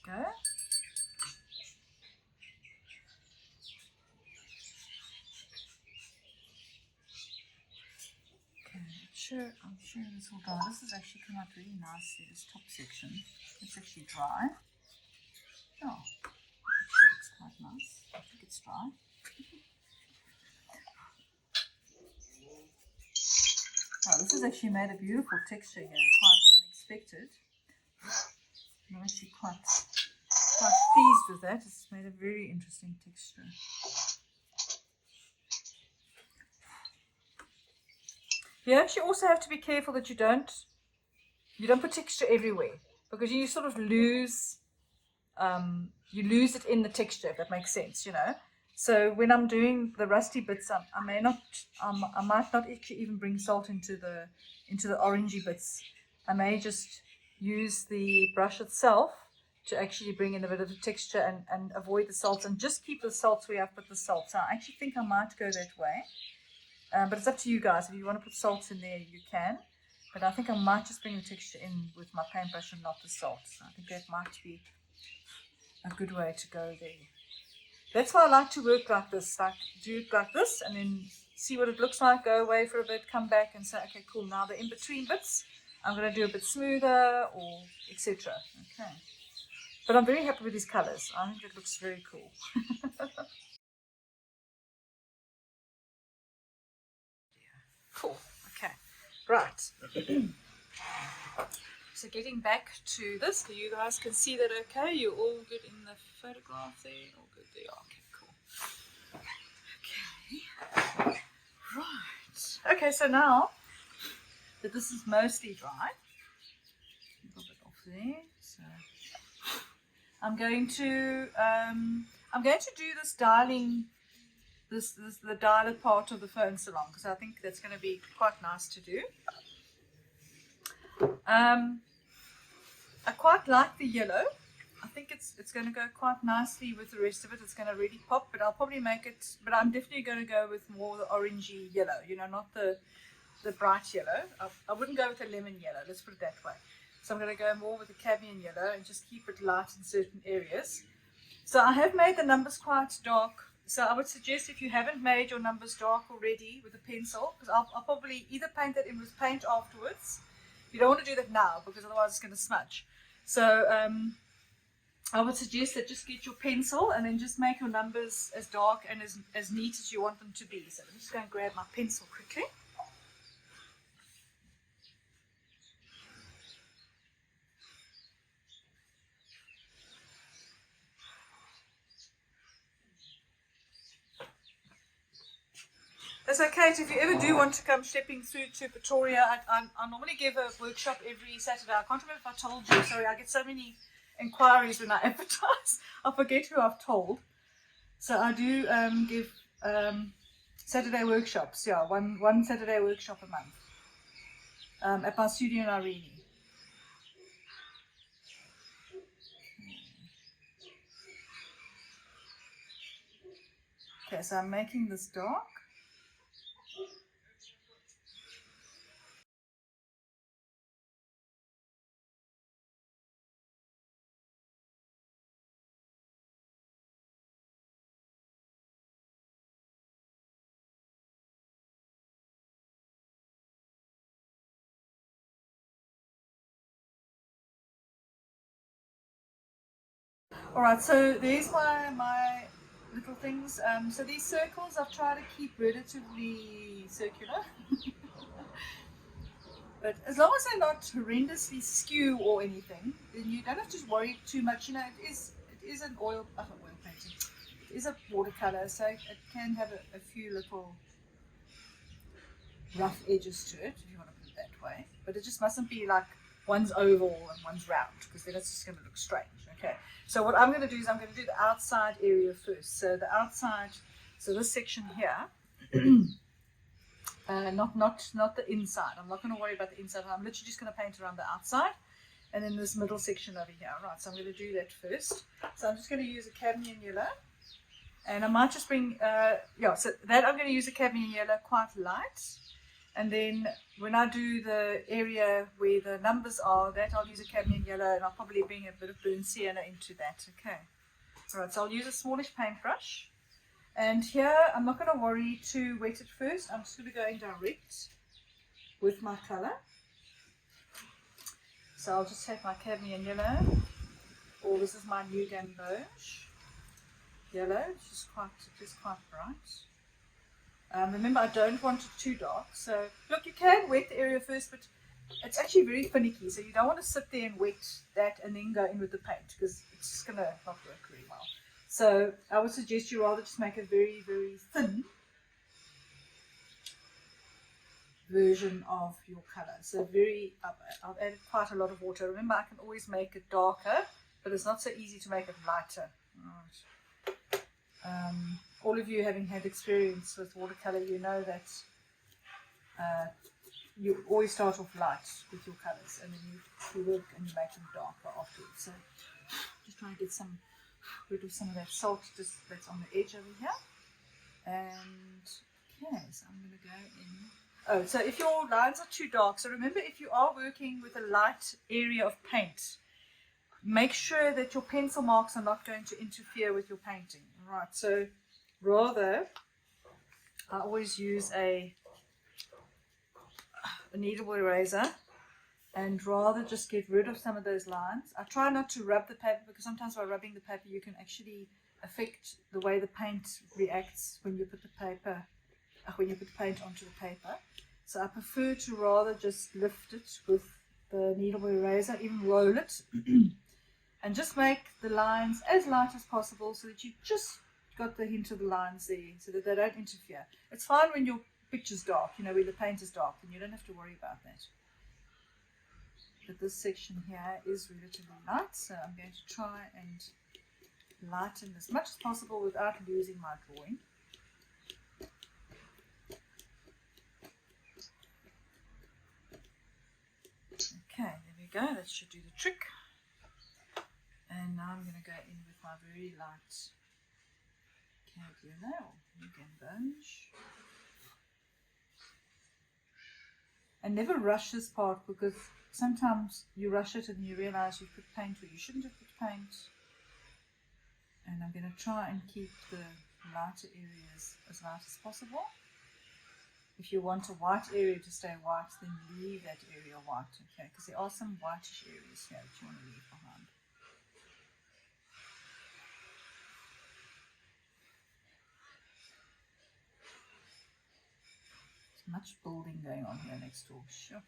Speaker 1: Go. I'm sure this will dry. This has actually come out really nicely, this top section. It's actually dry. Oh, actually looks quite nice. I think it's dry. Oh, this has actually made a beautiful texture here, quite unexpected. I'm actually quite pleased with that. It's made a very interesting texture. You actually also have to be careful that you don't put texture everywhere, because you sort of lose it in the texture, if that makes sense, you know. So when I'm doing the rusty bits, I might not actually even bring salt into the orangey bits. I may just use the brush itself to actually bring in a bit of the texture and avoid the salts, and just keep the salts where I've put the salt. So I actually think I might go that way. But it's up to you guys. If you want to put salts in there, you can. But I think I might just bring the texture in with my paintbrush and not the salt. So I think that might be a good way to go there. That's why I like to work like this. Like, do it like this and then see what it looks like, go away for a bit, come back and say, okay, cool, now the in-between bits, I'm going to do a bit smoother, or etc. Okay. But I'm very happy with these colors. I think it looks very cool. Cool. Okay. Right. So getting back to this, you guys can see that okay? You're all good in the photograph there? All good there. Okay, cool. Okay. Right. Okay, so now that this is mostly dry, a little bit off there. So I'm going to do this dialing, the dialer part of the phone salon, because I think that's going to be quite nice to do. I quite like the yellow. I think it's going to go quite nicely with the rest of it. It's going to really pop, but I'll probably make it, but I'm definitely going to go with more the orangey yellow, you know, not the bright yellow. I wouldn't go with the lemon yellow, let's put it that way. So I'm going to go more with the cadmium yellow and just keep it light in certain areas. So I have made the numbers quite dark. So I would suggest, if you haven't made your numbers dark already with a pencil, because I'll probably either paint that in with paint afterwards. You don't want to do that now, because otherwise it's going to smudge. So I would suggest that just get your pencil and then just make your numbers as dark and as neat as you want them to be. So I'm just going to grab my pencil quickly. It's okay if you ever do want to come stepping through to Pretoria. I normally give a workshop every Saturday. I can't remember if I told you. Sorry, I get so many inquiries when I advertise. I forget who I've told. So I do give Saturday workshops. Yeah, one Saturday workshop a month at my studio in Irene. Okay, so I'm making this dark. Alright, so there's my little things. So these circles I've tried to keep relatively circular. But as long as they're not horrendously skew or anything, then you don't have to worry too much. You know, it is an oil painting. It is a watercolor, so it can have a few little rough edges to it, if you want to put it that way. But it just mustn't be like one's oval and one's round, because then it's just going to look strange. Okay, so what I'm going to do is I'm going to do the outside area first. So the outside, so this section here, not the inside. I'm not going to worry about the inside. I'm literally just going to paint around the outside, and then this middle section over here. Right, so I'm going to do that first. So I'm just going to use a cadmium yellow, and I might just bring so that I'm going to use a cadmium yellow quite light, and then when I do the area where the numbers are, that I'll use a cadmium yellow, and I'll probably bring a bit of burnt sienna into that. Okay, all right, so I'll use a smallish paintbrush. And here, I'm not going to worry to wet it first. I'm just going to go in direct with my colour. So I'll just take my cadmium yellow, or this is my new gamboge yellow, which is quite bright. Remember, I don't want it too dark. So look, you can wet the area first, but it's actually very finicky. So you don't want to sit there and wet that and then go in with the paint, because it's just going to not work very well. So I would suggest you rather just make a very, very thin version of your colour. So I've added quite a lot of water. Remember, I can always make it darker, but it's not so easy to make it lighter. Right. All of you having had experience with watercolour, you know that you always start off light with your colours, and then you work and you make them darker afterwards. So just try and get rid of some of that salt that's on the edge over here. And okay, so I'm going to go in. Oh, so if your lines are too dark, so remember, if you are working with a light area of paint, make sure that your pencil marks are not going to interfere with your painting. Right, so rather, I always use a kneadable eraser, and rather just get rid of some of those lines. I try not to rub the paper, because sometimes by rubbing the paper you can actually affect the way the paint reacts when you put the paint onto the paper. So I prefer to rather just lift it with the kneadable eraser, even roll it, and just make the lines as light as possible, so that you just got the hint of the lines there, so that they don't interfere. It's fine when your picture's dark, you know, when the paint is dark, and you don't have to worry about that. But this section here is relatively light, so I'm going to try and lighten as much as possible without losing my drawing. Okay, there we go, that should do the trick. And now I'm going to go in with my very light cad yellow, or gamboge. And never rush this part, because sometimes you rush it and you realize you've put paint where you shouldn't have put paint. And I'm going to try and keep the lighter areas as light as possible. If you want a white area to stay white, then leave that area white, okay? Because there are some whitish areas here that you want to leave behind. There's much building going on here next door. Sure.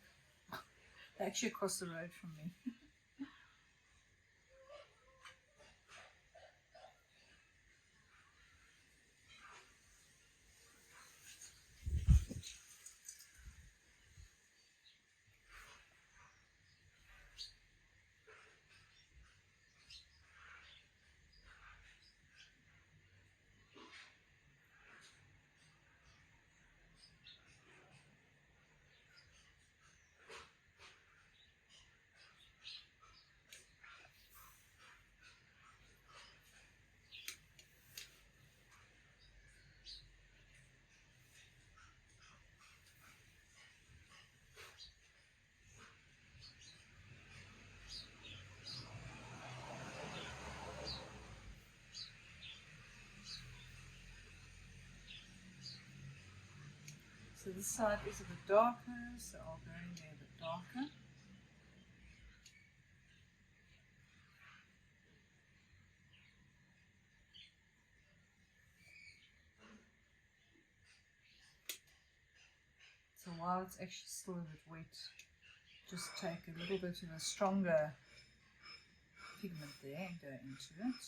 Speaker 1: They're actually across the road from me. So this side is a bit darker, so I'll go in there a bit darker. So while it's actually still a bit wet, just take a little bit of a stronger pigment there and go into it.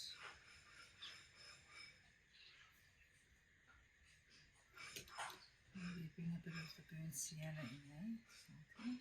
Speaker 1: Maybe bring a bit of the burnt sienna in there. Okay.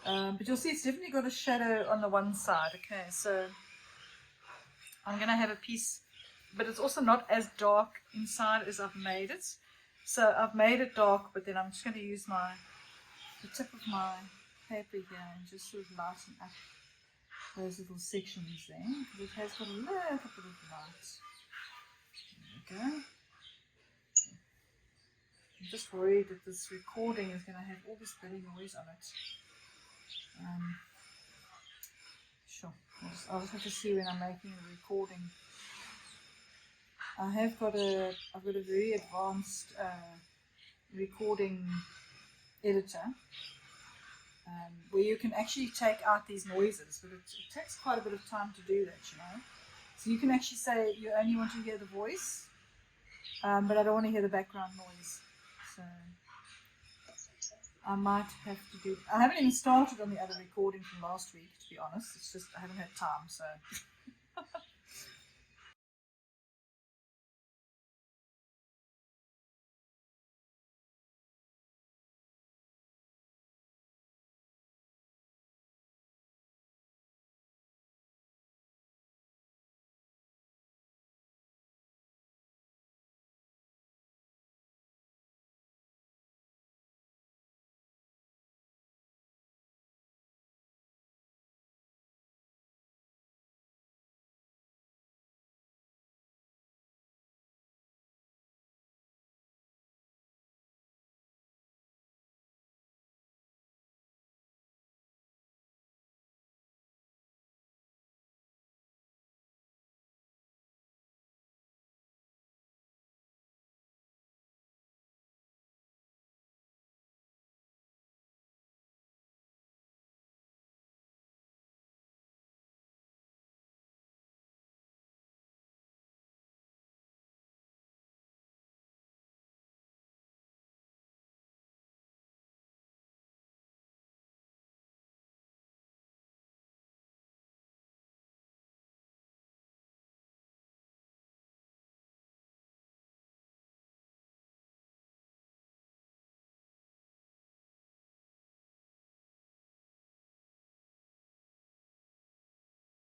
Speaker 1: But you'll see it's definitely got a shadow on the one side. Okay, so I'm going to have a piece, but it's also not as dark inside as I've made it. So I've made it dark, but then I'm just going to use the tip of my paper here and just sort of lighten up those little sections there, because it has got a little bit of light. There we go. I'm just worried that this recording is going to have all this bloody noise on it. Sure, I'll just have to see when I'm making a recording. I've got a very advanced recording editor where you can actually take out these noises, but it takes quite a bit of time to do that, you know. So you can actually say you only want to hear the voice, but I don't want to hear the background noise. So I might have to do. I haven't even started on the other recording from last week, to be honest. It's just I haven't had time, so.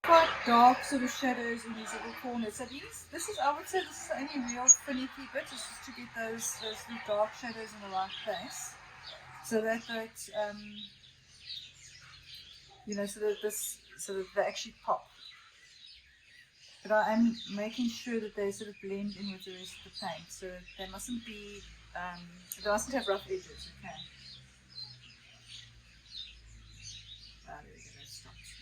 Speaker 1: Quite dark sort of shadows in these little corners. So this is, I would say, this is the only real finicky bit, is just to get those little dark shadows in the right place, so that you know, so that they actually pop. But I am making sure that they sort of blend in with the rest of the paint, so they mustn't be, they mustn't have rough edges. Okay. There we go. That stops.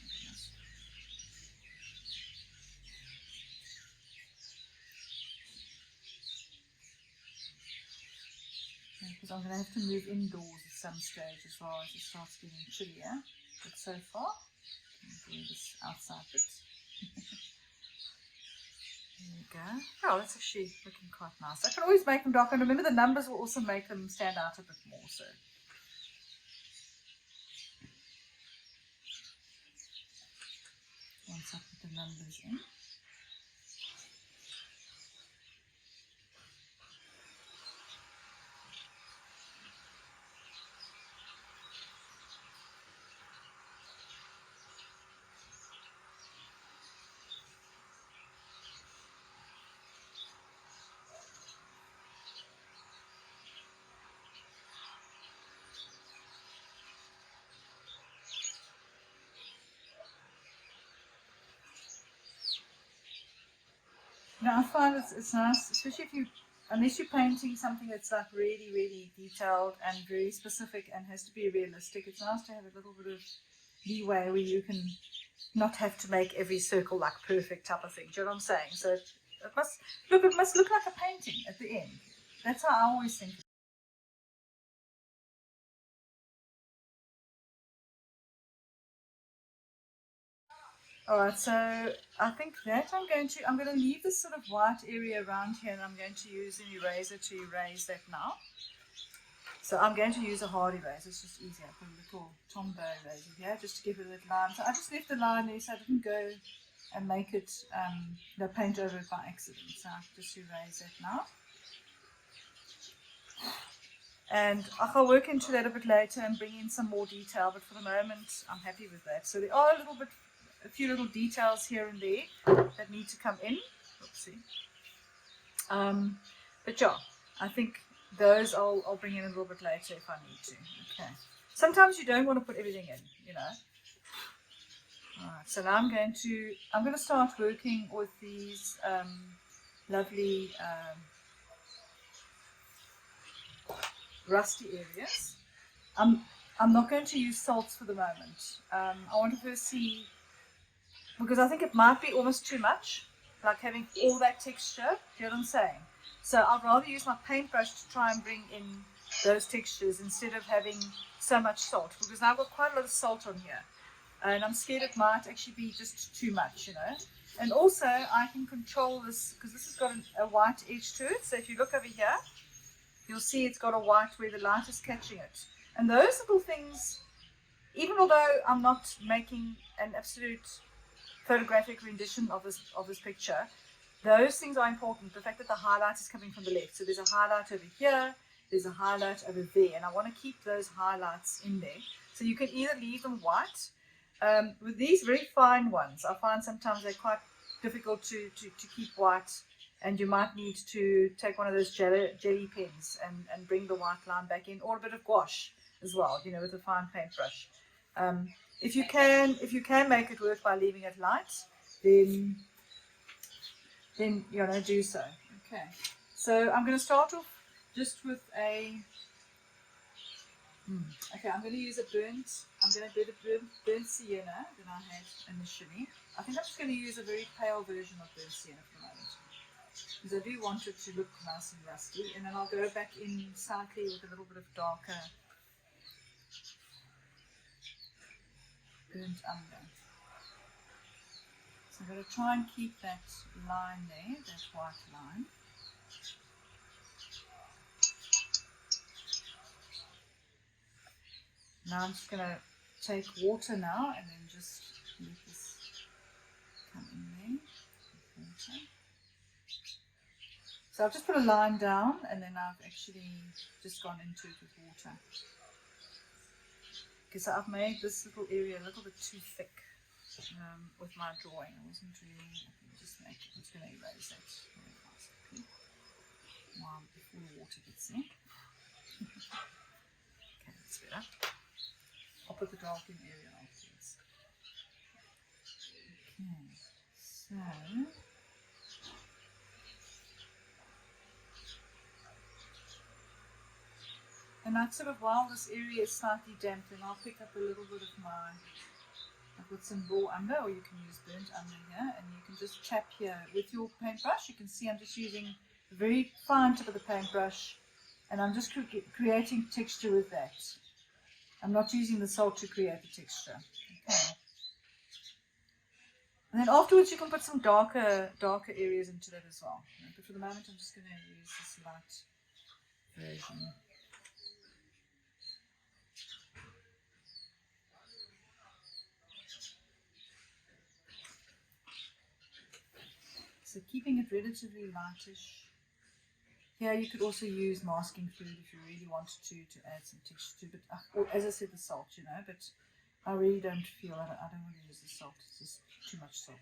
Speaker 1: Because I'm going to have to move indoors at some stage as well, as it starts getting chillier. But so far, I'm doing this outside bit. There we go. Oh, that's actually looking quite nice. I can always make them darker, and remember the numbers will also make them stand out a bit more. So once I put the numbers in. Now I find it's nice, especially if you, unless you're painting something that's like really, really detailed and very specific and has to be realistic, it's nice to have a little bit of leeway where you can not have to make every circle like perfect type of thing. Do you know what I'm saying? So it must look like a painting at the end. That's how I always think. Alright, so I think that I'm going to leave this sort of white area around here, and I'm going to use an eraser to erase that now. So I'm going to use a hard eraser, it's just easier. I put a little Tombow eraser here just to give it a little line. So I just left the line there so I didn't go and make it, paint over it by accident. So I'll just erase that now. And I'll work into that a bit later and bring in some more detail, but for the moment I'm happy with that. So there are a few little details here and there that need to come in. Oopsie. But yeah, I think those I'll bring in a little bit later if I need to. Okay. Sometimes you don't want to put everything in, you know. Alright, so now I'm going to start working with these lovely rusty areas. I'm not going to use salts for the moment. I want to first see, because I think it might be almost too much, like having all that texture. Do you know what I'm saying? So I'd rather use my paintbrush to try and bring in those textures instead of having so much salt, because now I've got quite a lot of salt on here. And I'm scared it might actually be just too much, you know. And also I can control this, because this has got a white edge to it. So if you look over here, you'll see it's got a white where the light is catching it. And those little things, even although I'm not making an absolute photographic rendition of this picture, those things are important. The fact that the highlight is coming from the left. So there's a highlight over here, there's a highlight over there, and I want to keep those highlights in there. So you can either leave them white. With these very fine ones, I find sometimes they're quite difficult to keep white, and you might need to take one of those jelly pens and bring the white line back in, or a bit of gouache as well, you know, with a fine paintbrush. If you can make it work by leaving it light, then you know, do so. Okay, so I'm going to start off just with a. Okay, I'm going to use a burnt sienna that I had initially. I think I'm just going to use a very pale version of burnt sienna for the moment, because I do want it to look nice and rusty, and then I'll go back in slightly with a little bit of darker burnt umber. So I'm going to try and keep that line there, that white line. Now I'm just going to take water now and then just let this come in there with water. So I've just put a line down and then I've actually just gone into it with water. Because I've made this little area a little bit too thick with my drawing. I wasn't really, I'm just going to erase that very nicely while before the water gets in. Okay, that's better. I'll put the darken area afterwards. Okay, so and that's sort of, while this area is slightly damp, then I'll pick up a little bit of I've got some raw umber, or you can use burnt umber here, and you can just tap here with your paintbrush. You can see I'm just using a very fine tip of the paintbrush, and I'm just creating texture with that. I'm not using the salt to create the texture. Okay. And then afterwards you can put some darker areas into that as well. But for the moment I'm just going to use this light version. So keeping it relatively lightish. Here you could also use masking fluid if you really wanted to add some texture to it. But or as I said, the salt, you know, but I really don't feel I don't want to use the salt. It's just too much salt.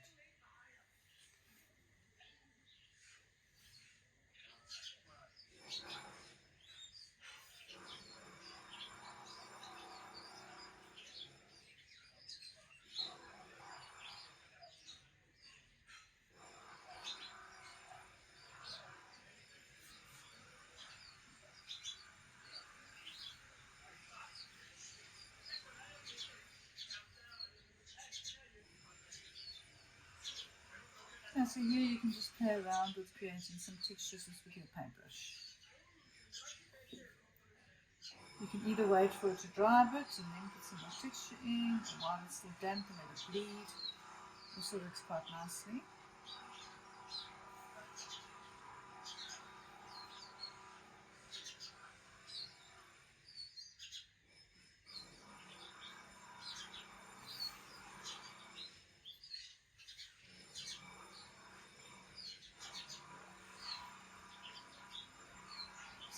Speaker 1: Yeah, so here you can just play around with creating some textures with your paintbrush. You can either wait for it to dry a bit and then put some more texture in, or while it's still damp and let it bleed. Also looks quite nicely.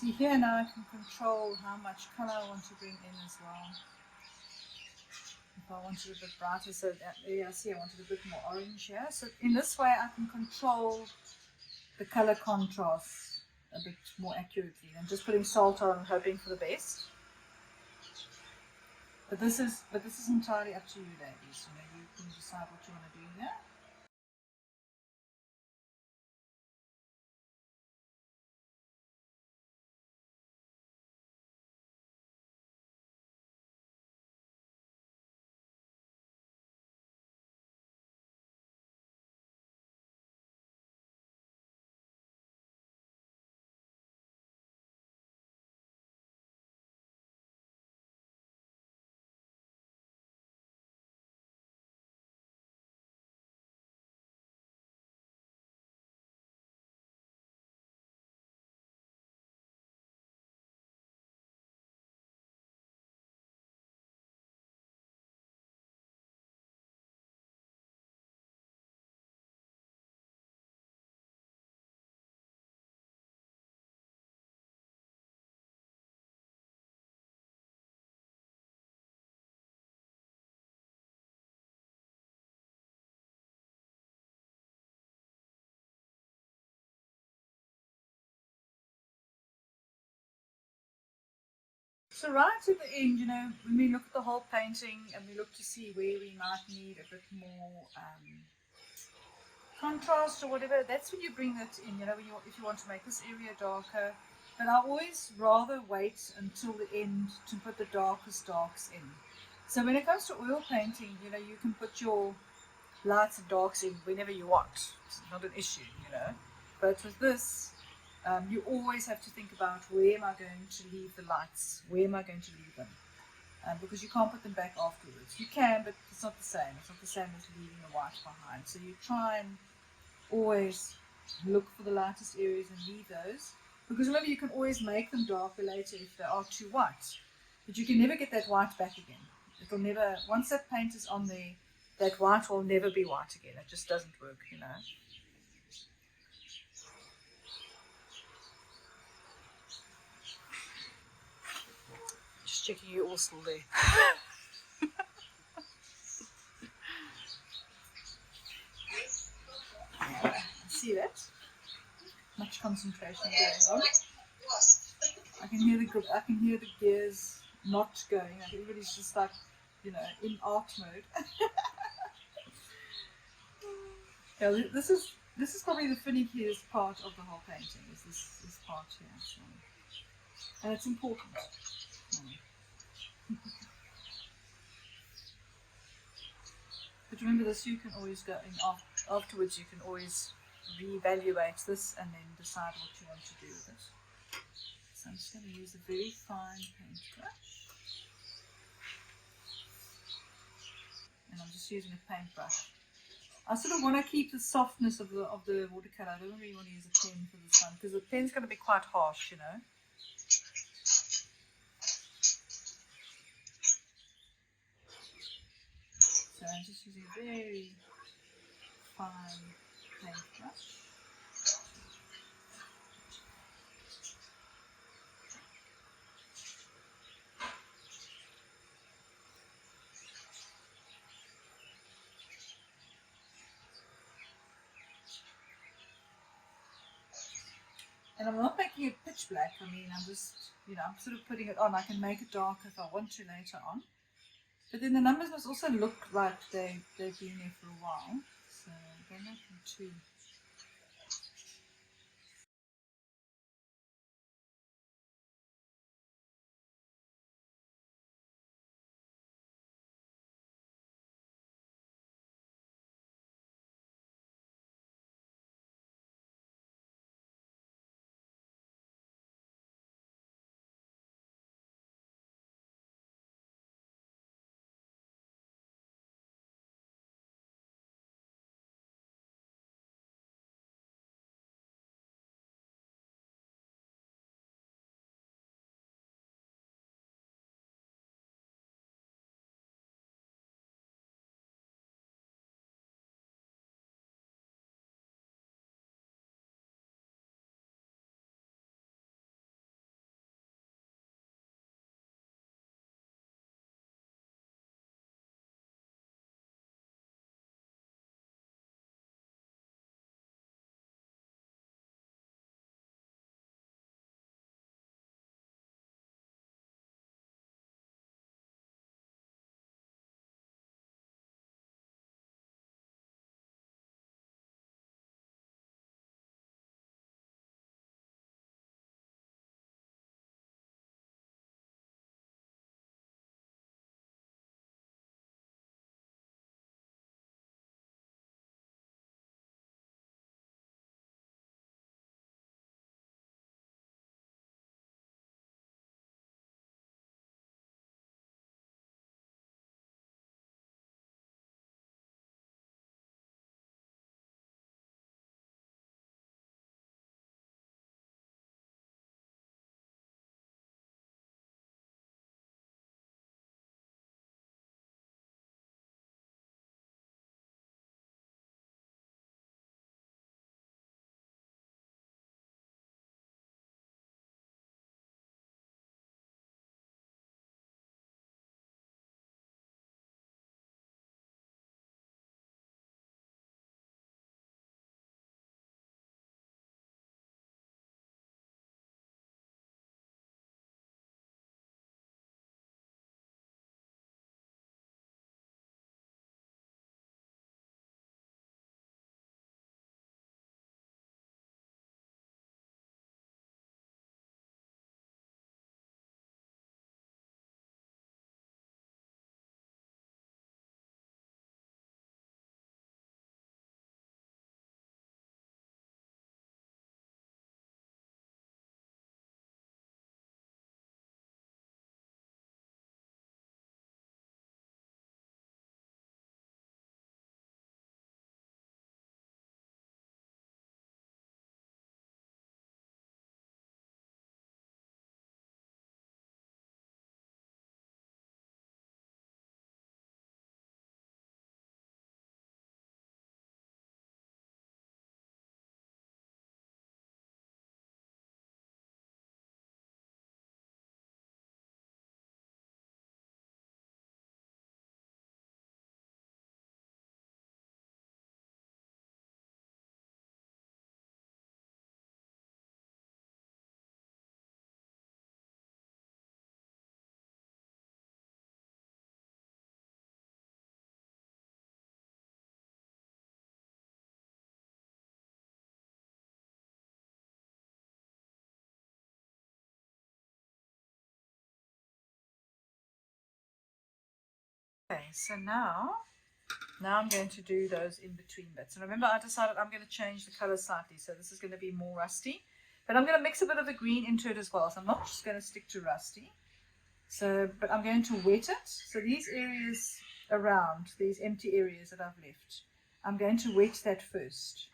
Speaker 1: See here now I can control how much color I want to bring in as well. If I want it a bit brighter, so that area, see I want it a bit more orange here. So in this way I can control the color contrast a bit more accurately than just putting salt on and hoping for the best. But this is entirely up to you, ladies. You know, you can decide what you want to do here. So right at the end, you know, when we look at the whole painting and we look to see where we might need a bit more contrast or whatever, that's when you bring that in, you know, if you want to make this area darker. But I always rather wait until the end to put the darkest darks in. So when it comes to oil painting, you know, you can put your lights and darks in whenever you want. It's not an issue, you know. But with this, you always have to think about where am I going to leave the lights? Where am I going to leave them? Because you can't put them back afterwards. You can, but it's not the same. It's not the same as leaving the white behind. So you try and always look for the lightest areas and leave those. Because remember, you can always make them darker later if they are too white. But you can never get that white back again. It'll never, once that paint is on there, that white will never be white again. It just doesn't work, you know. Just checking you're all still there. See that? Much concentration going on. I can hear the gears not going. Like everybody's just like, you know, in art mode. Yeah, this is probably the finickiest part of the whole painting. Is this part here, so. And it's important. But remember this, you can always go in afterwards. You can always reevaluate this and then decide what you want to do with it. So I'm just going to use a very fine paintbrush, and I'm just using a paintbrush. I sort of want to keep the softness of the watercolor. I don't really want to use a pen for this one because the pen's going to be quite harsh, you know. So I'm just using a very fine paintbrush. And I'm not making it pitch black. I mean, I'm just, you know, I'm sort of putting it on. I can make it darker if I want to later on. But then the numbers must also look like they've been there for a while. So they're not too so now I'm going to do those in between bits. And remember, I decided I'm going to change the color slightly. So this is going to be more rusty. But I'm going to mix a bit of the green into it as well. So I'm not just going to stick to rusty. So, but I'm going to wet it. So these areas around, these empty areas that I've left, I'm going to wet that first.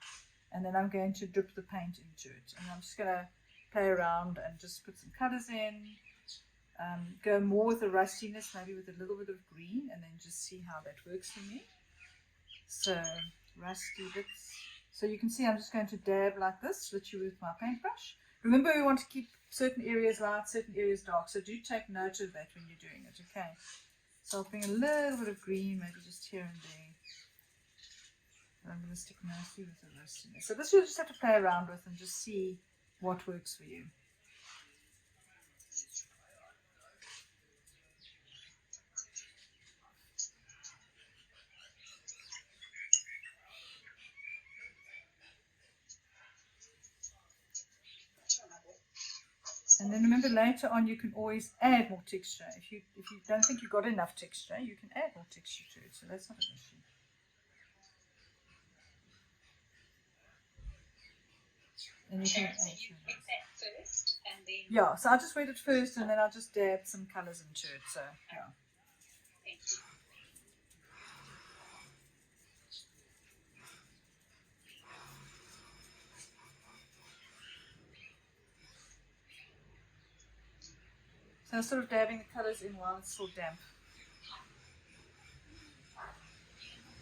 Speaker 1: And then I'm going to dip the paint into it. And I'm just going to play around and just put some colors in. Go more with the rustiness, maybe with a little bit of green, and then just see how that works for me. So, rusty bits. So you can see I'm just going to dab like this, literally with my paintbrush. Remember, we want to keep certain areas light, certain areas dark. So do take note of that when you're doing it, okay? So I'll bring a little bit of green, maybe just here and there. And I'm going to stick mostly with the rustiness. So this you'll just have to play around with and just see what works for you. And then remember, later on you can always add more texture. If you don't think you've got enough texture, you can add more texture to it. So that's not an issue. And you can add
Speaker 2: you pick that first and then...
Speaker 1: Yeah, so I just wet it first and then I'll just dab some colours into it. So yeah.
Speaker 2: Thank you.
Speaker 1: So I'm sort of dabbing the colours in while it's still damp.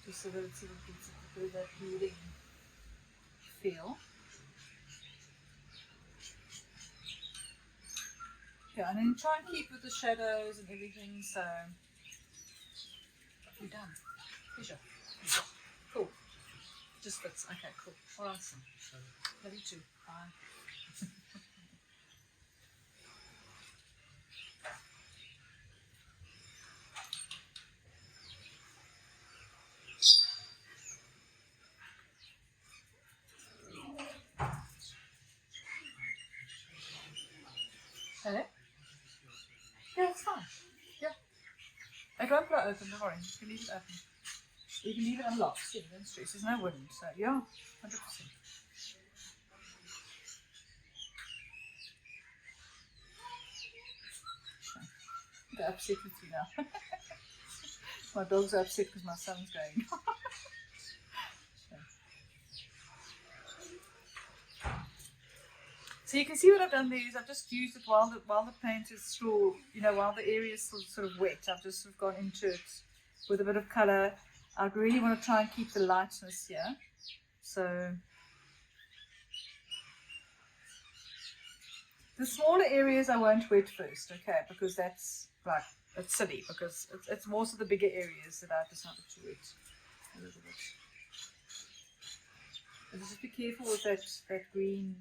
Speaker 1: Just so that it sort of gets a bit of that healing feel. Yeah, and then try and keep with the shadows and everything, so you're done. Pleasure. Cool. Just fits. Okay, cool. Awesome. Love you too. Bye. Hello? Yeah, it's fine. Yeah. I won't put it open, don't worry. You can leave it open. You can leave it unlocked. Yeah, don't stress. There's no wind, so yeah, 100%. They're upset with you now. My dogs are upset because my son's going. So you can see what I've done there is I've just used it while the paint is still, while the area is still sort of wet. I've just sort of gone into it with a bit of colour. I really want to try and keep the lightness here. So the smaller areas I won't wet first, okay, because that's like, it's silly, because it's more so the bigger areas that I've decided to wet a little bit. But just be careful with that green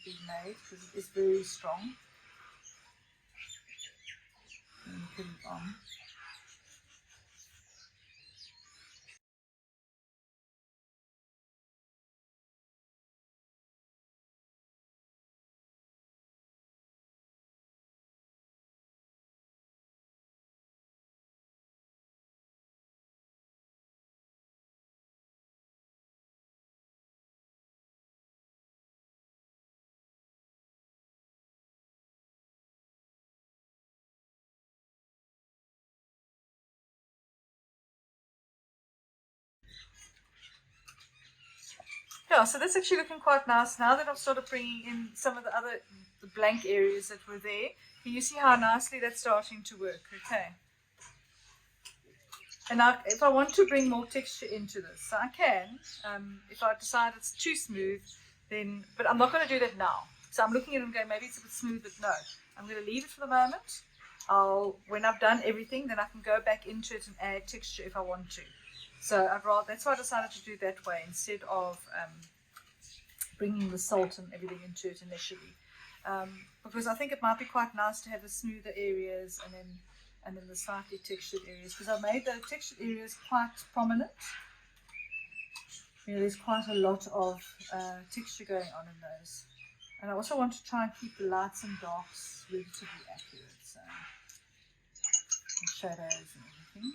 Speaker 1: being made, because it is very strong. And you put it on. Yeah, so that's actually looking quite nice. Now that I've started bringing in some of the blank areas that were there, can you see how nicely that's starting to work? Okay. And now, if I want to bring more texture into this, I can. If I decide it's too smooth, then, but I'm not going to do that now. So I'm looking at it and going, maybe it's a bit smooth, but no. I'm going to leave it for the moment. When I've done everything, then I can go back into it and add texture if I want to. So that's why I decided to do it that way instead of bringing the salt and everything into it initially. Because I think it might be quite nice to have the smoother areas and then the slightly textured areas, because I've made the textured areas quite prominent. There's quite a lot of texture going on in those. And I also want to try and keep the lights and darks relatively accurate, so the shadows and everything.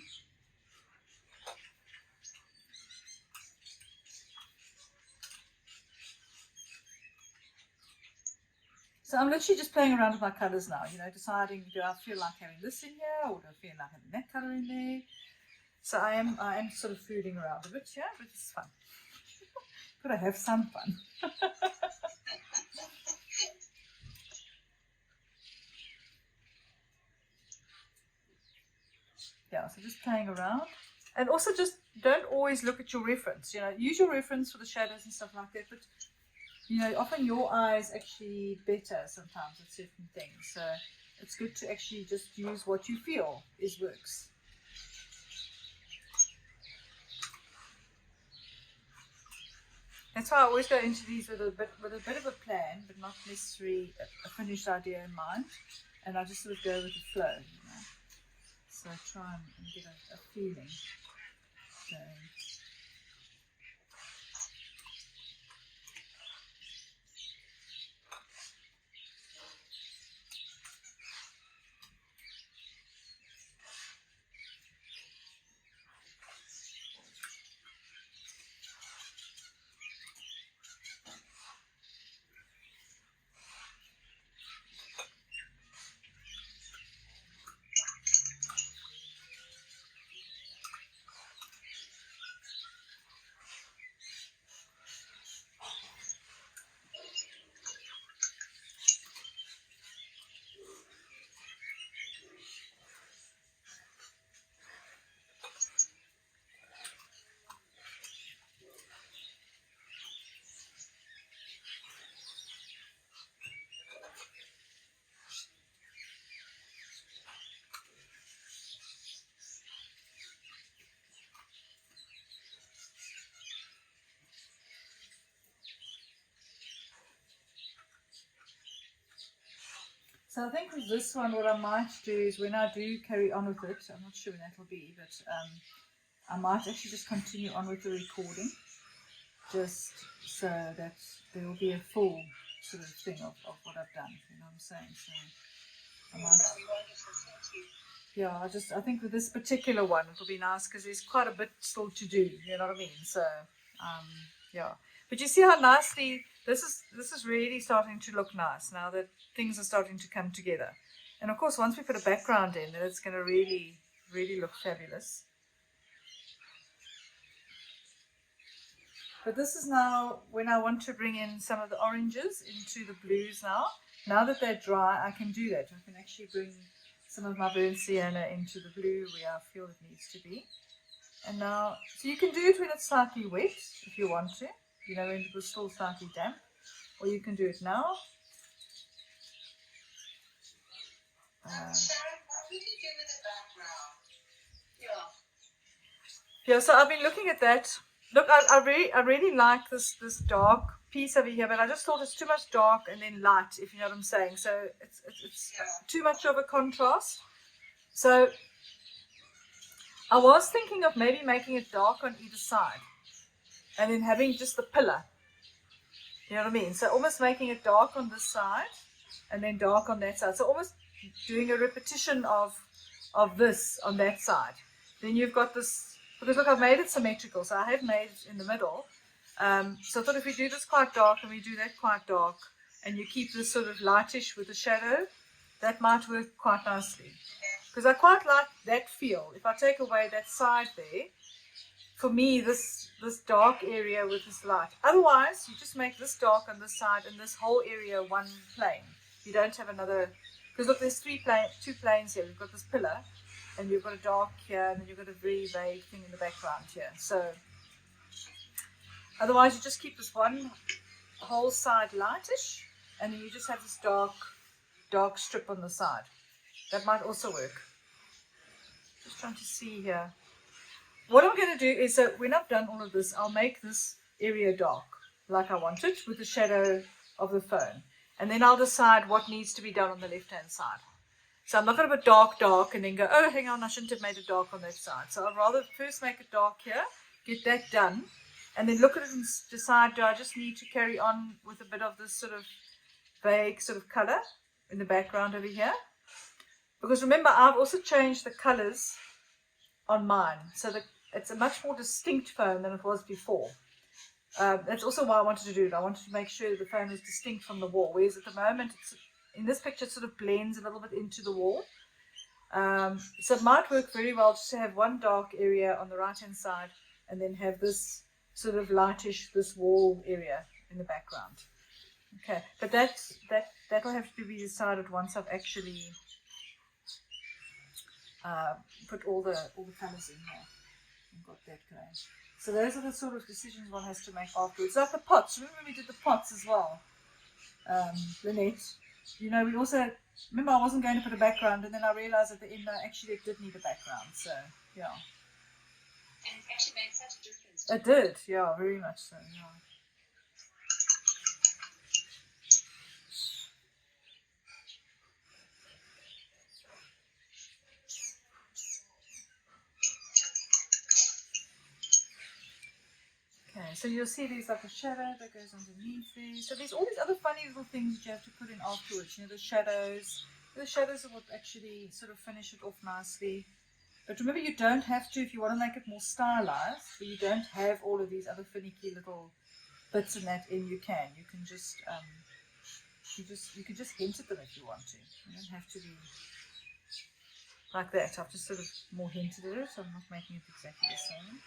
Speaker 1: So I'm literally just playing around with my colours now, you know, deciding, do I feel like having this in here, or do I feel like having that colour in there? So I am sort of fooling around a bit, yeah, but it's fun. Gotta have some fun. Yeah, so just playing around. And also just don't always look at your reference, you know, use your reference for the shadows and stuff like that, but you know, often your eye is actually better sometimes at certain things, so it's good to actually just use what you feel works. That's why I always go into these with a bit of a plan, but not necessarily a finished idea in mind, and I just sort of go with the flow, you know. So try and get a feeling going. So I think with this one, what I might do is when I do carry on with it, I'm not sure when that will be, but I might actually just continue on with the recording, just so that there will be a full sort of thing of what I've done, you know what I'm saying? So I might, yeah, I think with this particular one, it'll be nice because there's quite a bit still to do, you know what I mean? So, yeah. But you see how nicely, this is really starting to look nice now that things are starting to come together. And of course, once we put a background in, then it's going to really, really look fabulous. But this is now when I want to bring in some of the oranges into the blues now. Now that they're dry, I can do that. I can actually bring some of my burnt sienna into the blue where I feel it needs to be. And now, so you can do it when it's slightly wet if you want to, you know, when it was still slightly damp, or you can do it now.
Speaker 2: Sharon, what would you do with the background?
Speaker 1: Yeah, so I've been looking at that. Look, I really like this dark piece over here, but I just thought it's too much dark and then light, if you know what I'm saying. So it's too much of a contrast. So I was thinking of maybe making it dark on either side and then having just the pillar. You know what I mean? So almost making it dark on this side and then dark on that side. So almost doing a repetition of this on that side. Then you've got this, because look, I've made it symmetrical. So I have made it in the middle. So I thought if we do this quite dark and we do that quite dark and you keep this sort of lightish with the shadow, that might work quite nicely. Because I quite like that feel. If I take away that side there, for me, this dark area with this light. Otherwise, you just make this dark on this side and this whole area one plane. You don't have another, because look, there's two planes here. We've got this pillar, and you've got a dark here, and then you've got a very vague thing in the background here. So, otherwise, you just keep this one whole side lightish, and then you just have this dark strip on the side. That might also work. Just trying to see here. What I'm going to do is that when I've done all of this, I'll make this area dark like I want it with the shadow of the phone. And then I'll decide what needs to be done on the left-hand side. So I'm not going to put dark and then go, oh, hang on, I shouldn't have made it dark on that side. So I'd rather first make it dark here, get that done, and then look at it and decide, do I just need to carry on with a bit of this sort of vague sort of color in the background over here? Because remember, I've also changed the colors on mine so that it's a much more distinct phone than it was before. That's also why I wanted to do it. I wanted to make sure the phone was distinct from the wall, whereas at the moment, in this picture, it sort of blends a little bit into the wall. So it might work very well just to have one dark area on the right hand side and then have this sort of lightish, this wall area in the background. Okay, but that will have to be decided once I've actually put all the colours in here and got that going. So those are the sort of decisions one has to make afterwards. Like the pots. Remember we did the pots as well, Lynette? You know, we also, remember I wasn't going to put a background, and then I realised at the end that actually it did need a background. So, yeah.
Speaker 2: And it actually made such a difference.
Speaker 1: It did, yeah, very much so, yeah. Okay, so you'll see there's like a shadow that goes underneath there. So there's all these other funny little things that you have to put in afterwards. You know, the shadows. The shadows are what actually sort of finish it off nicely. But remember, you don't have to, if you want to make it more stylized, but you don't have all of these other finicky little bits in that in, you can. You can just, you can just hint at them if you want to. You don't have to be like that. I've just sort of more hinted at it. I'm not making it exactly the same.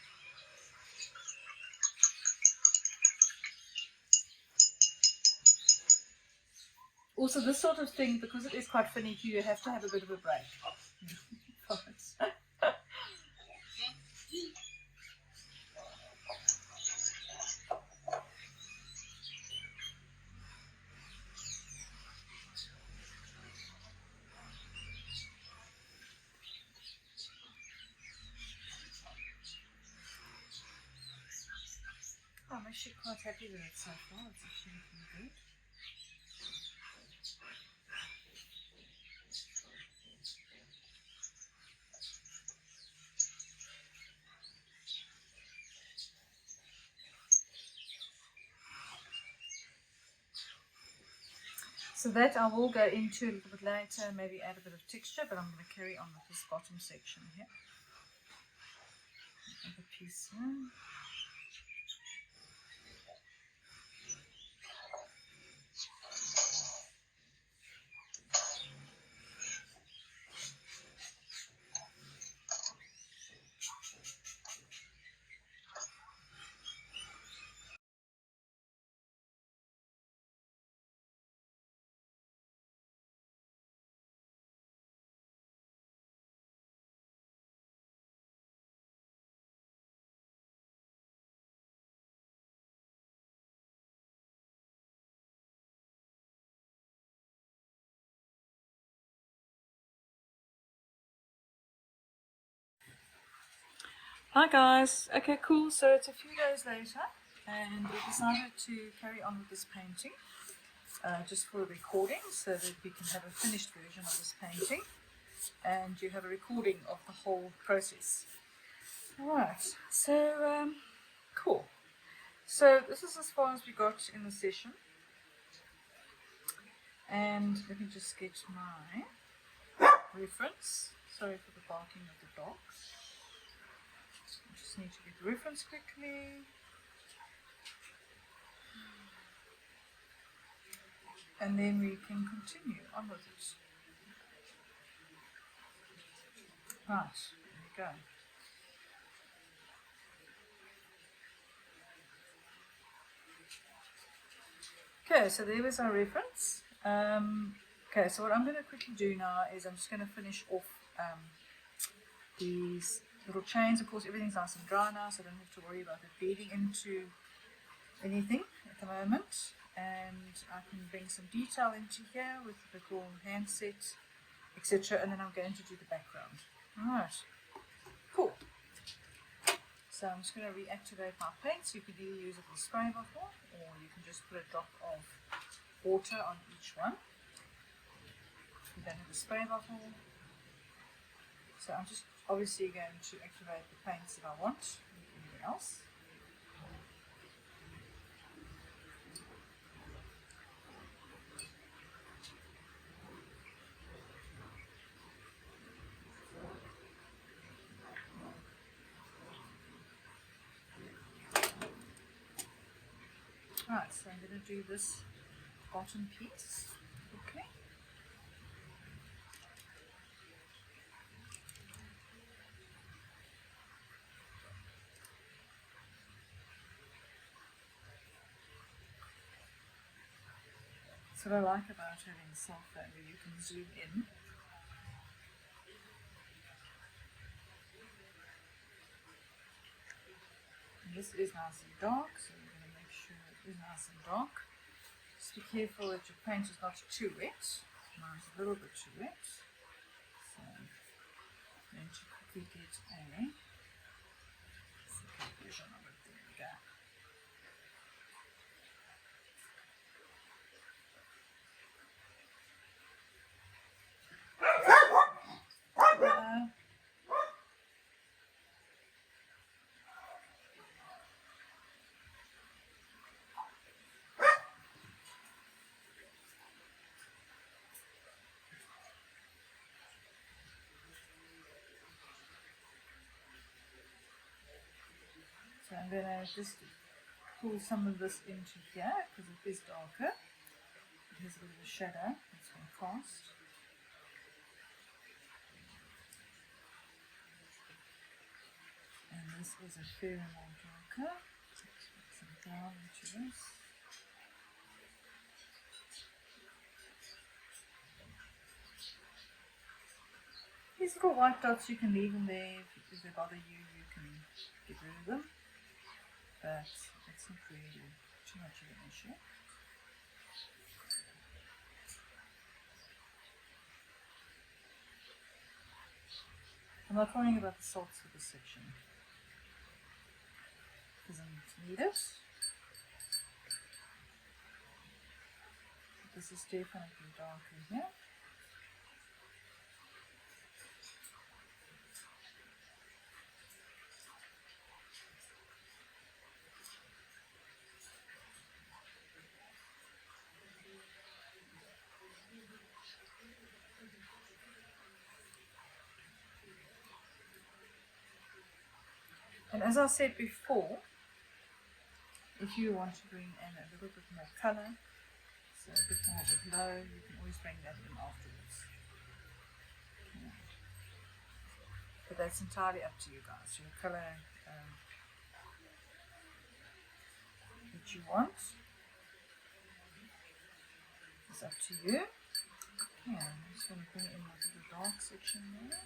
Speaker 1: Also, this sort of thing, because it is quite finicky, you have to have a bit of a break. I'm actually quite happy with it so far. It's actually looking good. So that I will go into a little bit later, maybe add a bit of texture, but I'm going to carry on with this bottom section here. Another piece here. Hi guys, okay cool, so it's a few days later and we decided to carry on with this painting just for a recording so that we can have a finished version of this painting and you have a recording of the whole process. Alright, so cool. So this is as far as we got in the session and let me just get my reference. Sorry for the barking of the dogs. I just need to get the reference quickly. And then we can continue on with it. Right, there we go. Okay, so there was our reference. Okay, so what I'm going to quickly do now is I'm just going to finish off these little chains. Of course, everything's nice and dry now, so I don't have to worry about it bleeding into anything at the moment. And I can bring some detail into here with the little handset, etc. And then I'm going to do the background. Alright, cool. So I'm just going to reactivate my paints. You could either use a little spray bottle or you can just put a drop of water on each one. You don't have a spray bottle. So I'm just obviously going to activate the paints that I want, anything else. Right, so I'm going to do this bottom piece. Okay. So what I like about having a cell phone where you can zoom in. And this is nice and dark, so we're going to make sure it is nice and dark. Just be careful that your paint is not too wet. Mine's a little bit too wet. So I'm going to quickly get a version of it. There we go. So I'm going to just pull some of this into here because it is darker. It has a bit of a shadow. It's going to cast. And this is a fair amount darker. So let's put some brown into this. These little white dots you can leave them there if they bother you, you can get rid of them. But it's not really too much of an issue. I'm not worrying about the salts for this section. Doesn't need it. This is definitely darker here. And as I said before, if you want to bring in a little bit more colour, so a bit more of a glow, you can always bring that in afterwards. Okay. But that's entirely up to you guys. Your colour that you want is up to you. Yeah, I just want to bring in my little dark section there.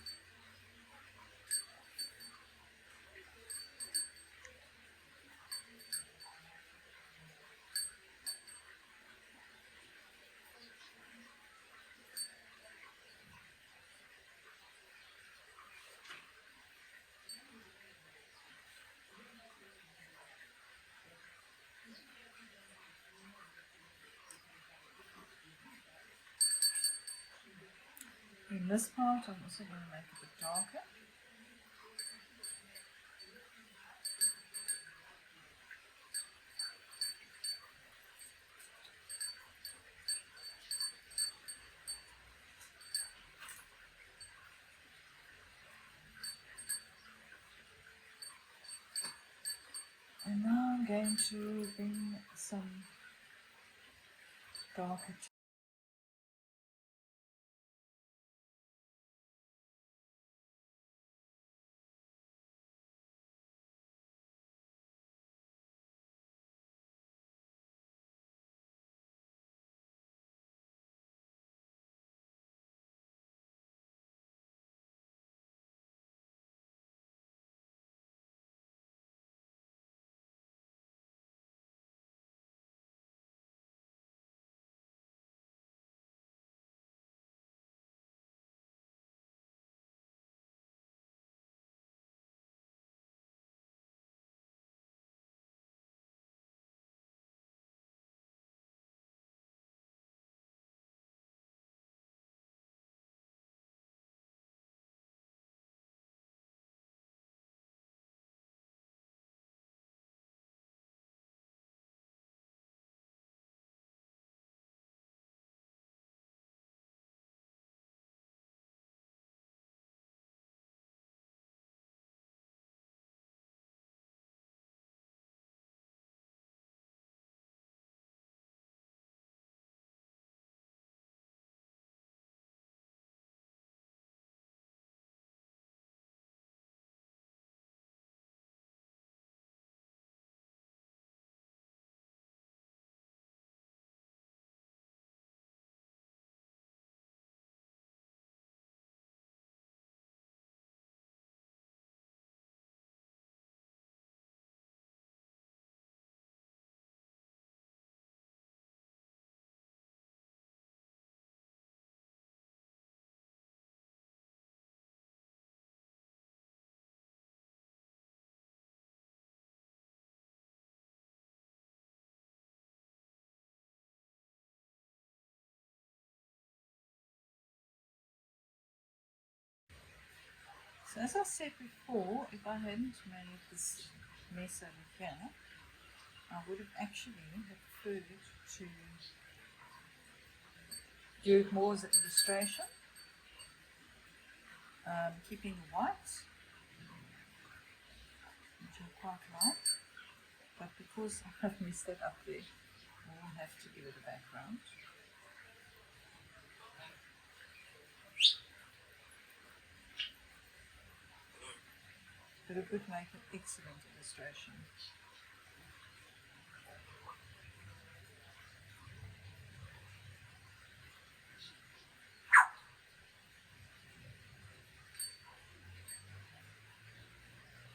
Speaker 1: In this part, I'm also going to make it a bit darker. And now I'm going to bring some darker So as I said before, if I hadn't made this mess over here, I would have actually preferred to do it more as an illustration, keeping the whites, which I quite like, but because I've messed that up there, I will have to give it a background. But it would make an excellent illustration.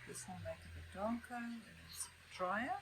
Speaker 1: This will make it a bit darker and it's drier.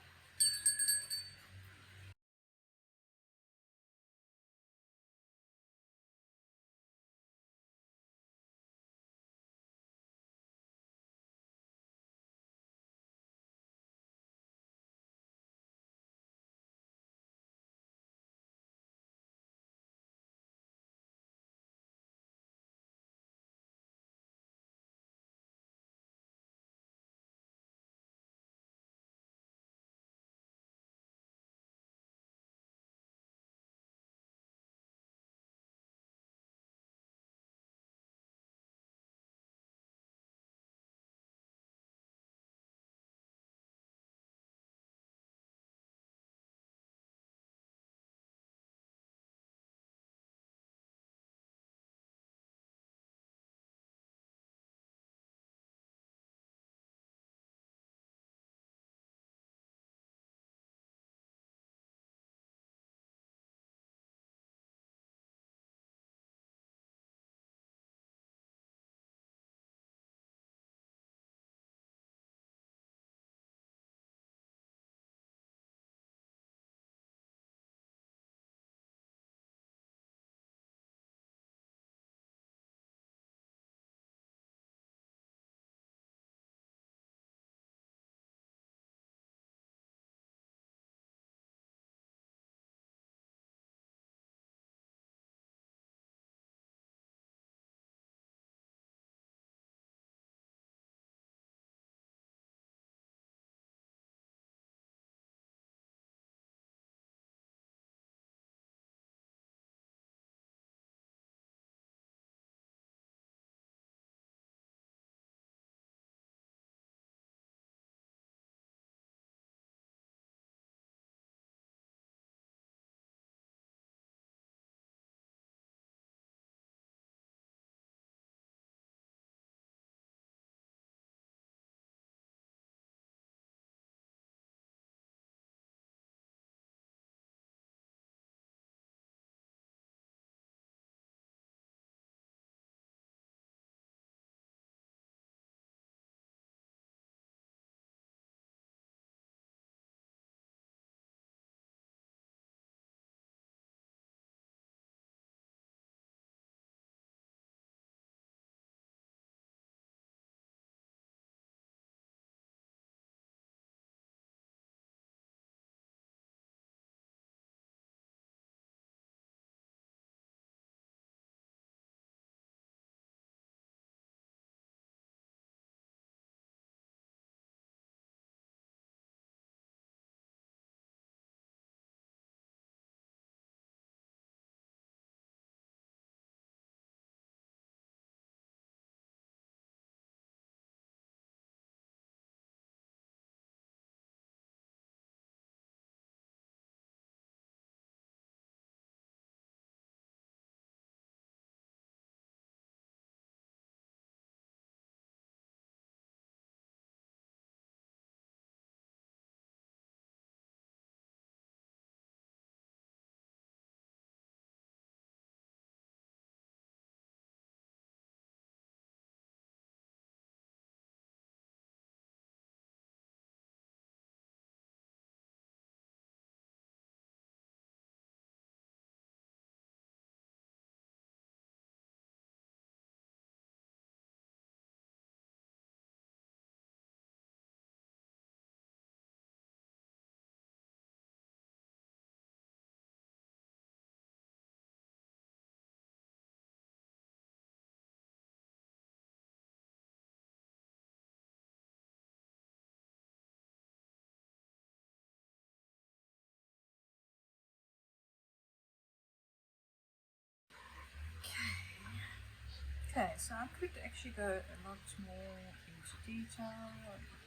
Speaker 1: I could actually go a lot more into detail,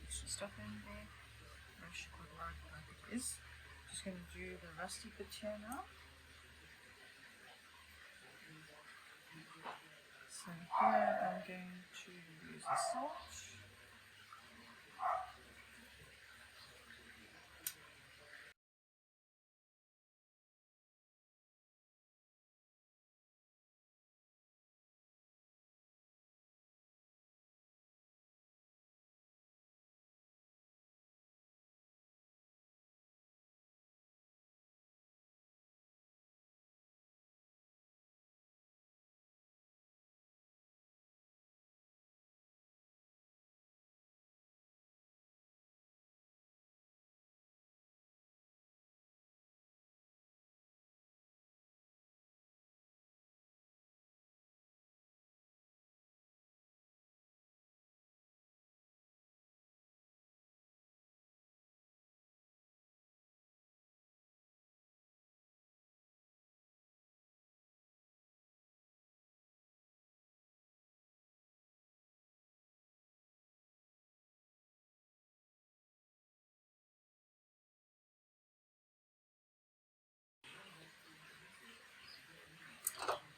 Speaker 1: extra stuff in there. I actually quite like it is. Just going to do the rusty bit here now. So here I'm going to use the salt.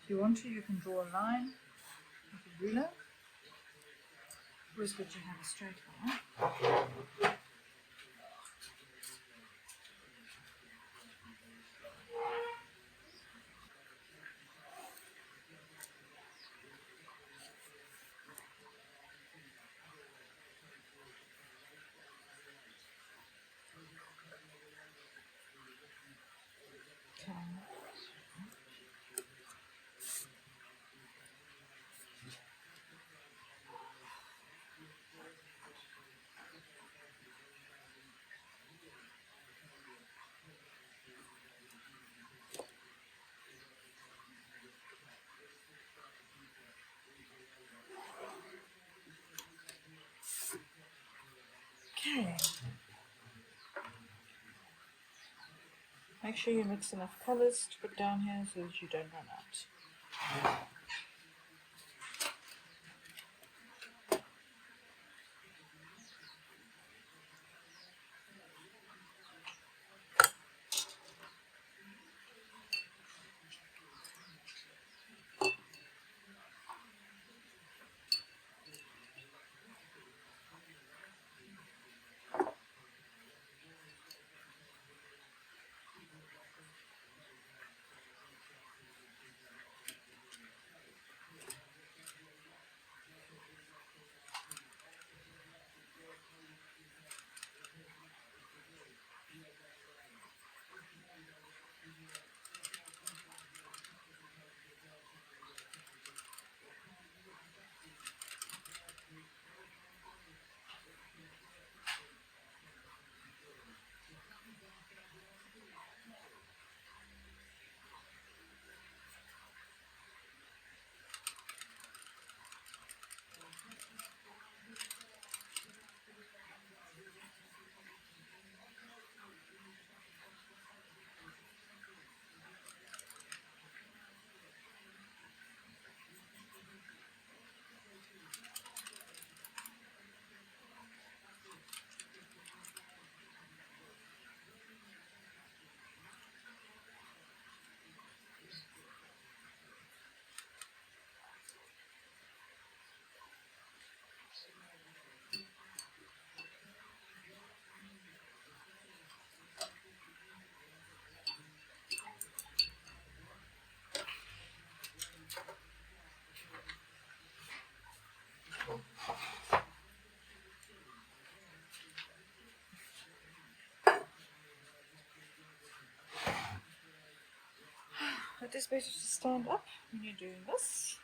Speaker 1: If you want to, you can draw a line with a ruler. Always good to have a straight line. Okay. Okay. Make sure you mix enough colours to put down here so that you don't run out. It is better to stand up when you're doing this.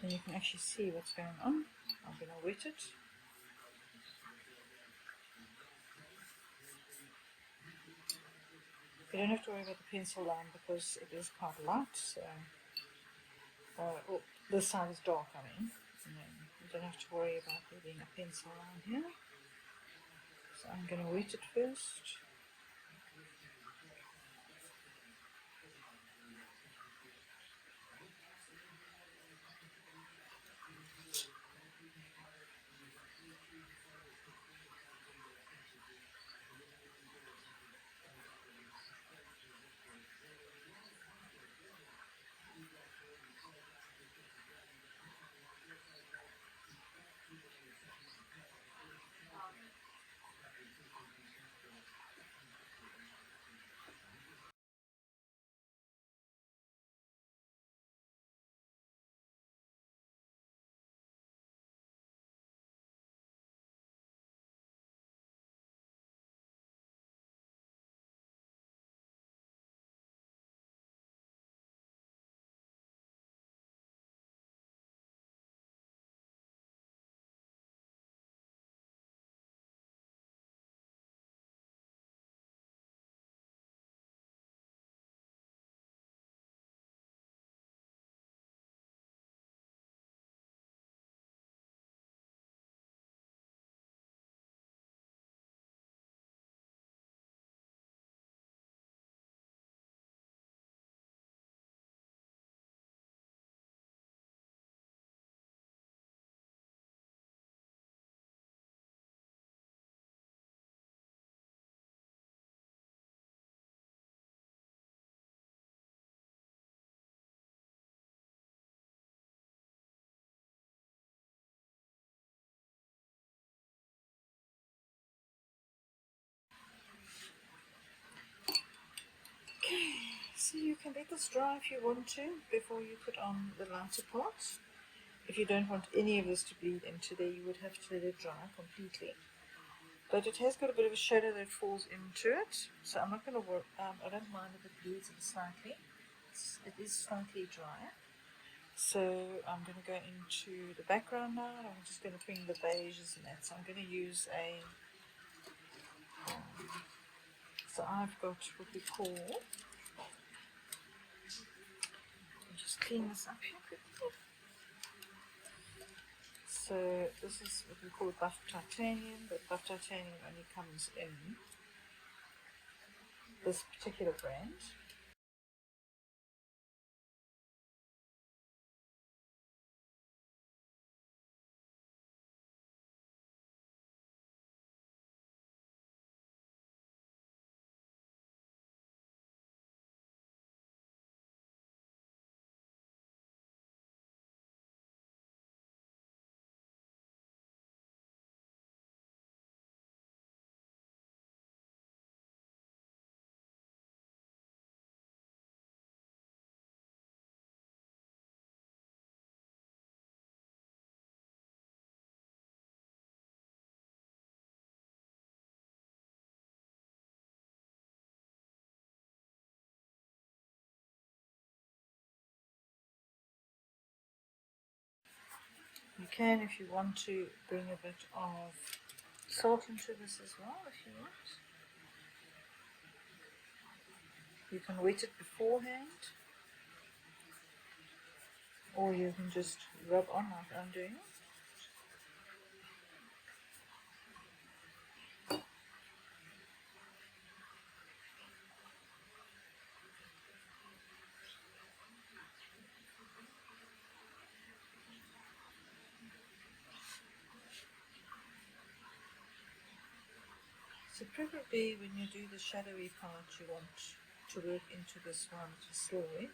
Speaker 1: Then you can actually see what's going on. I'm going to wet it. You don't have to worry about the pencil line because it is quite light. So, this side is dark, I mean. And then you don't have to worry about there being a pencil line here. So I'm going to wet it first. So you can let this dry if you want to before you put on the lighter part. If you don't want any of this to bleed into there, you would have to let it dry completely. But it has got a bit of a shadow that falls into it, so I'm not going to worry. I don't mind if it bleeds in slightly. It is slightly dry. So I'm going to go into the background now, and I'm just going to bring the beiges in that. So I'm going to use a, so I've got what we call, I'll just clean this up here quickly. So this is what we call buff titanium, but buff titanium only comes in this particular brand. You can, if you want to, bring a bit of salt into this as well, if you want. You can wet it beforehand, or you can just rub on like I'm doing. So preferably when you do the shadowy part, you want to work into this one to slow it.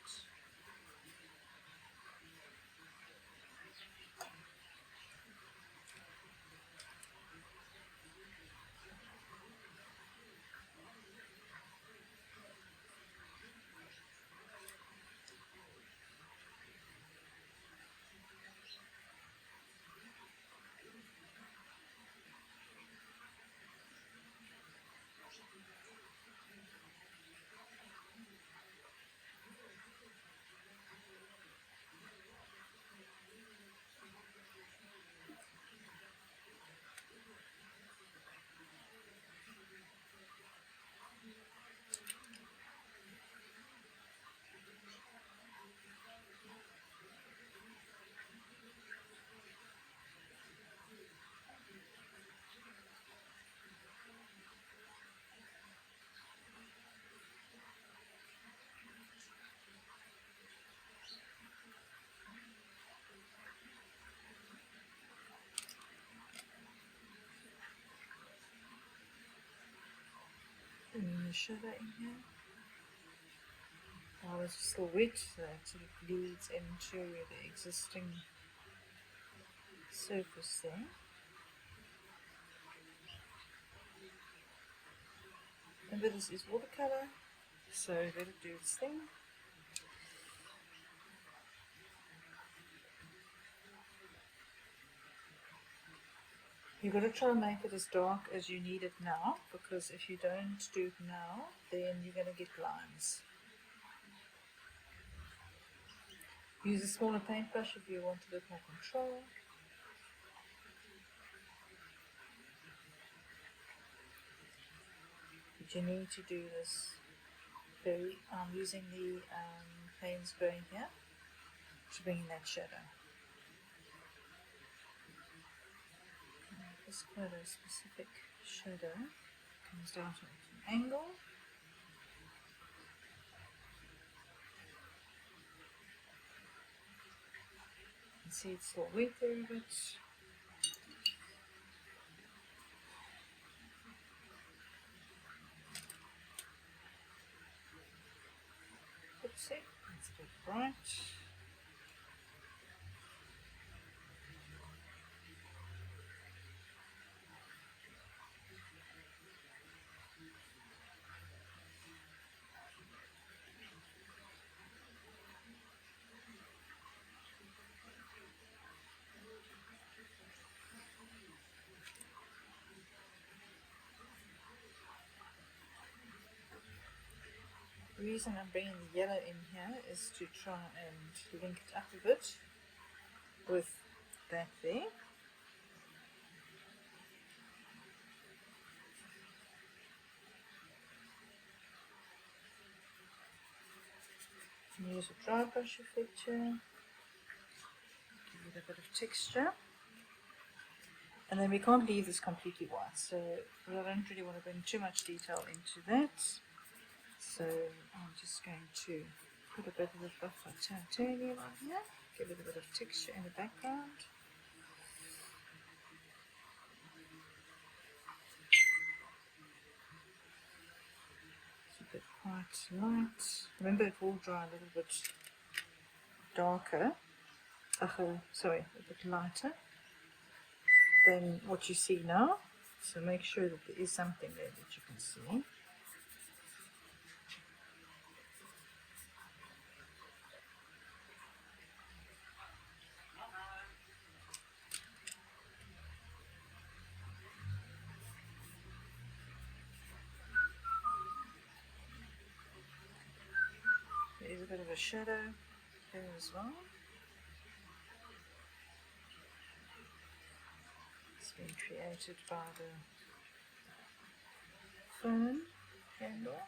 Speaker 1: And the shadow in here. While it's still wet, so that sort of bleeds into the existing surface there. Remember, this is watercolour, so let it do its thing. You've got to try and make it as dark as you need it now, because if you don't do it now, then you're going to get lines. Use a smaller paintbrush if you want a bit more control. But you need to do this very, I'm using the Payne's Grey here to bring in that shadow. This is quite a specific shadow. Comes down to an angle. You can see it's still wet there a bit. Oopsie, it's a bit bright. The reason I'm bringing the yellow in here is to try and link it up a bit with that there. Use a dry brush effect here, give it a bit of texture. And then we can't leave this completely white, so I don't really want to bring too much detail into that. So I'm just going to put a bit of the buffer titanium on here, give it a bit of texture in the background. Keep it quite light. Remember, it will dry a little bit darker, sorry, a bit lighter than what you see now. So make sure that there is something there that you can see. There's a bit of a shadow there as well. It's been created by the phone handle.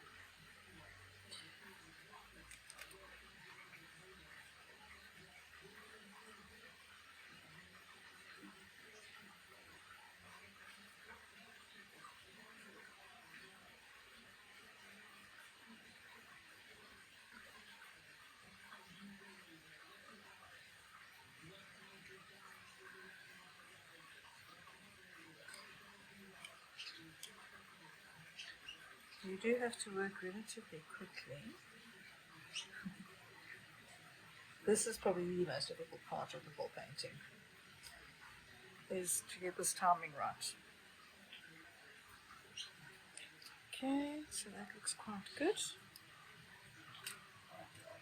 Speaker 1: You do have to work relatively quickly. This is probably the most difficult part of the whole painting, is to get this timing right. Okay, so that looks quite good.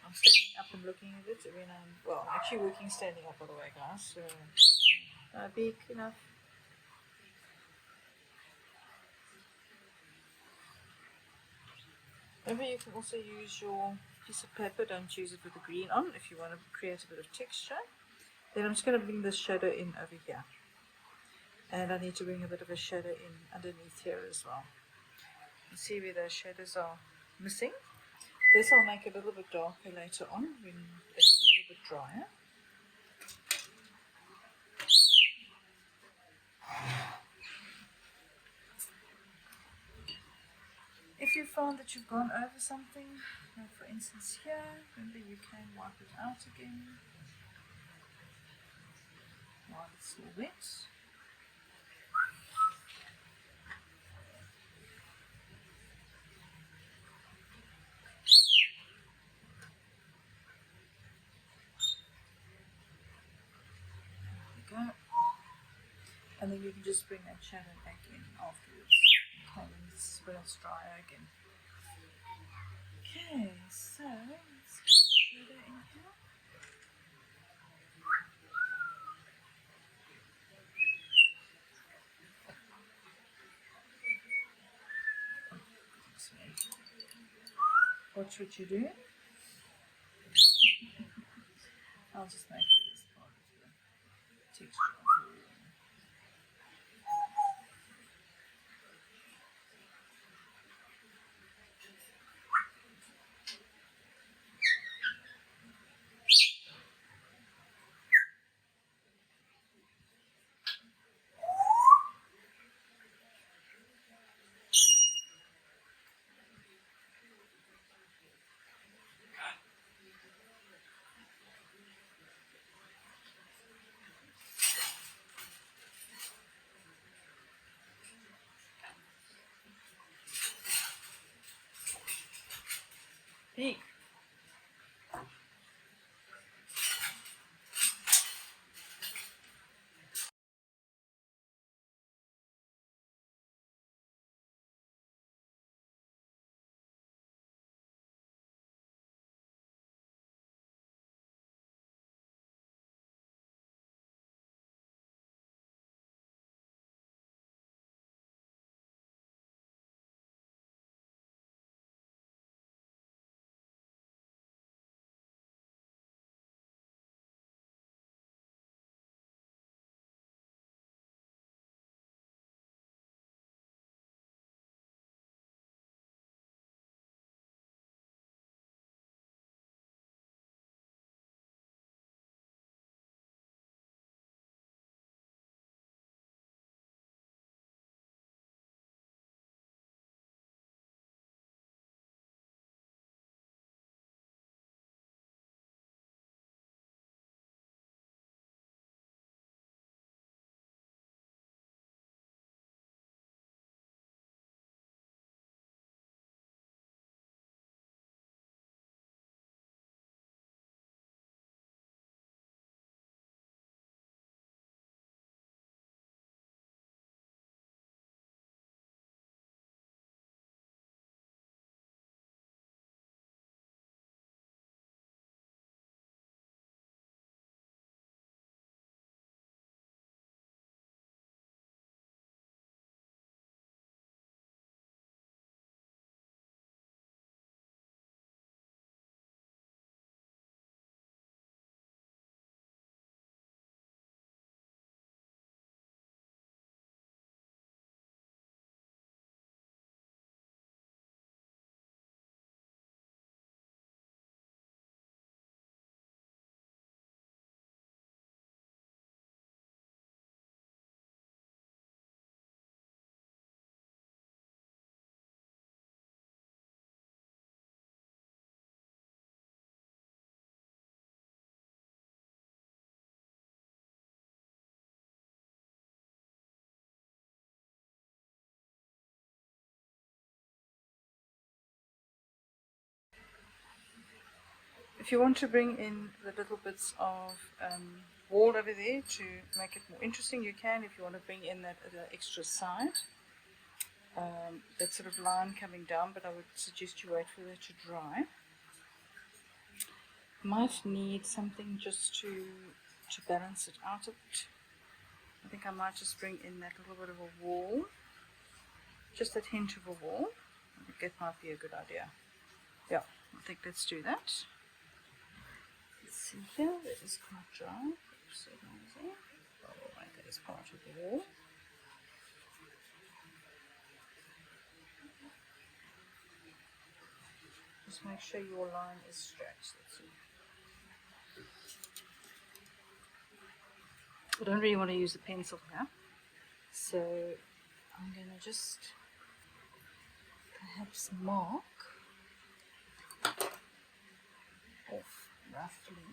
Speaker 1: I'm standing up and looking at it when I'm actually working standing up, by the way, guys, so big enough. Remember, you can also use your piece of paper, don't use it with the green on if you want to create a bit of texture. Then I'm just going to bring this shadow in over here. And I need to bring a bit of a shadow in underneath here as well. You see where those shadows are missing? This I'll make a little bit darker later on when it's a little bit drier. If you found that you've gone over something, like for instance here, remember you can wipe it out again while it's still wet. There we go. And then you can just bring that shadow back in afterwards. Okay, when it's drier again. Okay, so let's get the shadow in here. Watch what you do. I'll just make it as part of the texture. If you want to bring in the little bits of wall over there to make it more interesting, you can. If you want to bring in that extra side, that sort of line coming down, but I would suggest you wait for that to dry. Might need something just to balance it out a bit. I think I might just bring in that little bit of a wall, just that hint of a wall. I think that might be a good idea. Yeah, I think let's do that. Let's see here, that is quite dry. So noisy. Oh, right, that is part of the wall. Just make sure your line is straight. Let's see. I don't really want to use a pencil here, so I'm going to just perhaps mark off roughly